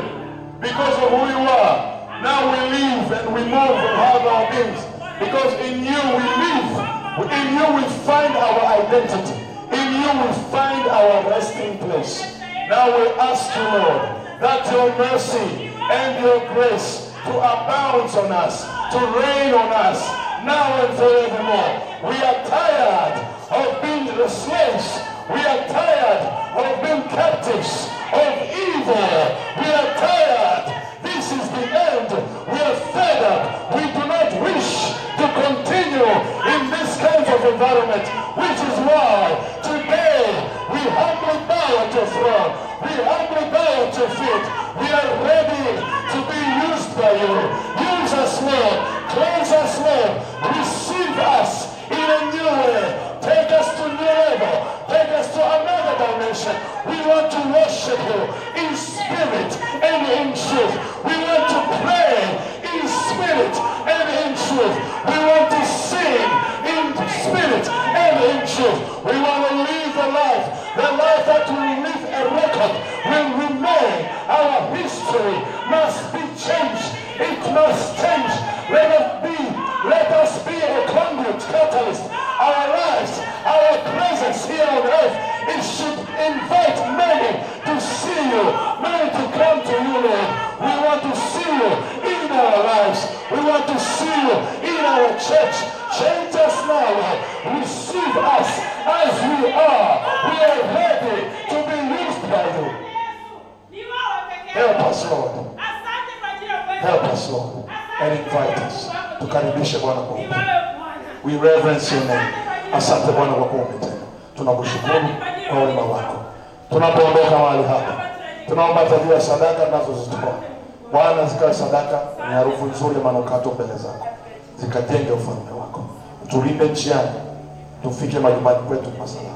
Because of who you are. Now we live and we move and have our beings. Because in you we live. In you we find our identity. In you we find our resting place. Now we ask you, Lord, that your mercy and your grace to abound on us, to reign on us, now and forevermore. We are tired of being the slaves. We are tired of being captives of evil. We are tired. This is the end. We are fed up. We do not wish to continue in this kind of environment, which is why today we humbly bow at your throne. We humbly bow at your feet. We are ready to be used by you. Use us, Lord. Cleanse us, Lord. Receive us in a new way. Take us to a new level. Take us to another dimension. We want to worship you in spirit and in truth. We want to pray in spirit and in truth. We want to sing in spirit and in truth. We want to live a life. The life that will leave a record will remain. Our history must be changed. It must change. Let us be a conduit, catalyst. Our lives, our presence here on earth, it should invite many to see you, many to come to you, Lord. We want to see you in our lives. We want to see you in our church. Change us now, Lord. Receive us as we are. We are ready to be used by you. Help us, Lord. Help us, Lord. And invite us. Tukaribishe Bwana kwa upendo. We reverence your name. Asante Bwana kwa kuwa umetenda. Tunakushukuru kwa wema wako. Tunapoondoka mahali hapa, tunaomba tabia sadaka tunazozitoa, Bwana, zikawe sadaka ni harufu nzuri ya manukato mbele zako. Zikajenge ufalme wako. Tulinde njiani, tufike majumbani kwetu kwa salama.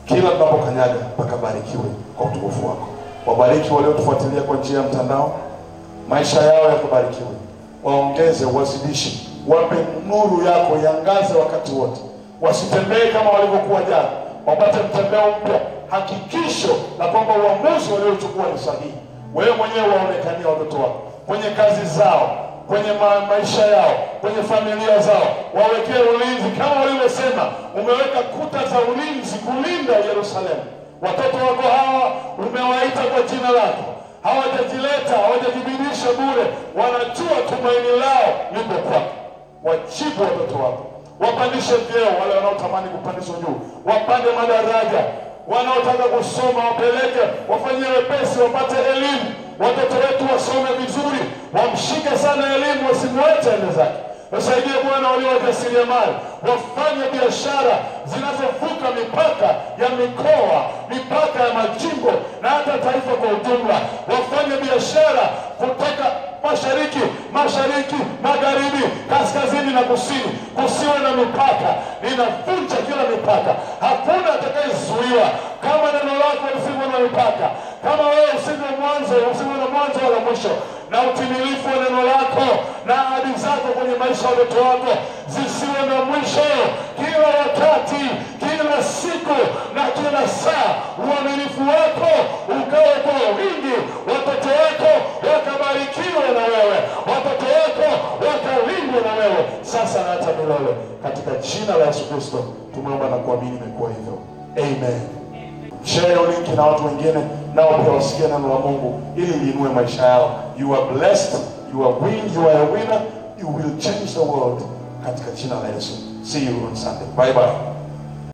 Kila tunapokanyaga pakabarikiwe kwa utukufu wako. Wabariki waliotufuatilia kwa njia ya mtandao. Maisha yao yakubarikiwe. Waongeze, wazidishe. Wape nuru yako yangaze wakati wote. Wasitembee kama walivyokuwa jana. Wapate mtembeo mpya. Hakikisho na kwamba uamuzi waliochukua ni sahihi. Wewe mwenyewe waonekanie watoto wako kwenye kazi zao, kwenye maisha yao, kwenye familia zao. Wawekee ulinzi kama walivyosema. Umeweka kuta za ulinzi kulinda Yerusalemu. Watoto wako hawa umewaita kwa jina lako. Hawajajileta, hawajajibidisha wasilishe bure, wanajua tumaini lao lipo kwako. Wajibu watoto wako, wapandishe vyeo wale wanaotamani kupandishwa juu, wapande madaraja, wanaotaka kusoma wapeleke, wafanyie wepesi wapate elimu. Watoto wetu wasome vizuri, wamshike sana elimu, wasimwache ende zake. Wasaidie Bwana walio wajasiriamali, wafanye biashara zinazovuka mipaka ya mikoa, mipaka ya majimbo na hata taifa kwa ujumla. Wafanye biashara kutoka mashariki, magharibi, kaskazini na kusini. Kusiwe na mipaka. Ninavunja kila mipaka. Hakuna atakayezuiwa kama neno lako lisivyo na mipaka. Kama wewe usivyo na mwanzo wala mwisho, na utimilifu wa neno lako na ahadi zako kwenye maisha ya watoto wako zisiwe na mwisho. Kila wakati, kila siku na kila saa, uaminifu wako ukawe kwa wingi. Watoto wako wakabarikiwe na wewe, watoto wako wakalindwe na wewe sasa na hata milele. Katika jina la Yesu Kristo tumeomba na kuamini, imekuwa hivyo. Amen. Share link na watu wengine nao pia wasikie neno la Mungu ili liinue maisha yao. You are blessed, you are winning, you are a winner, you will change the world. Katika jina la Yesu. See you on Sunday. Bye bye.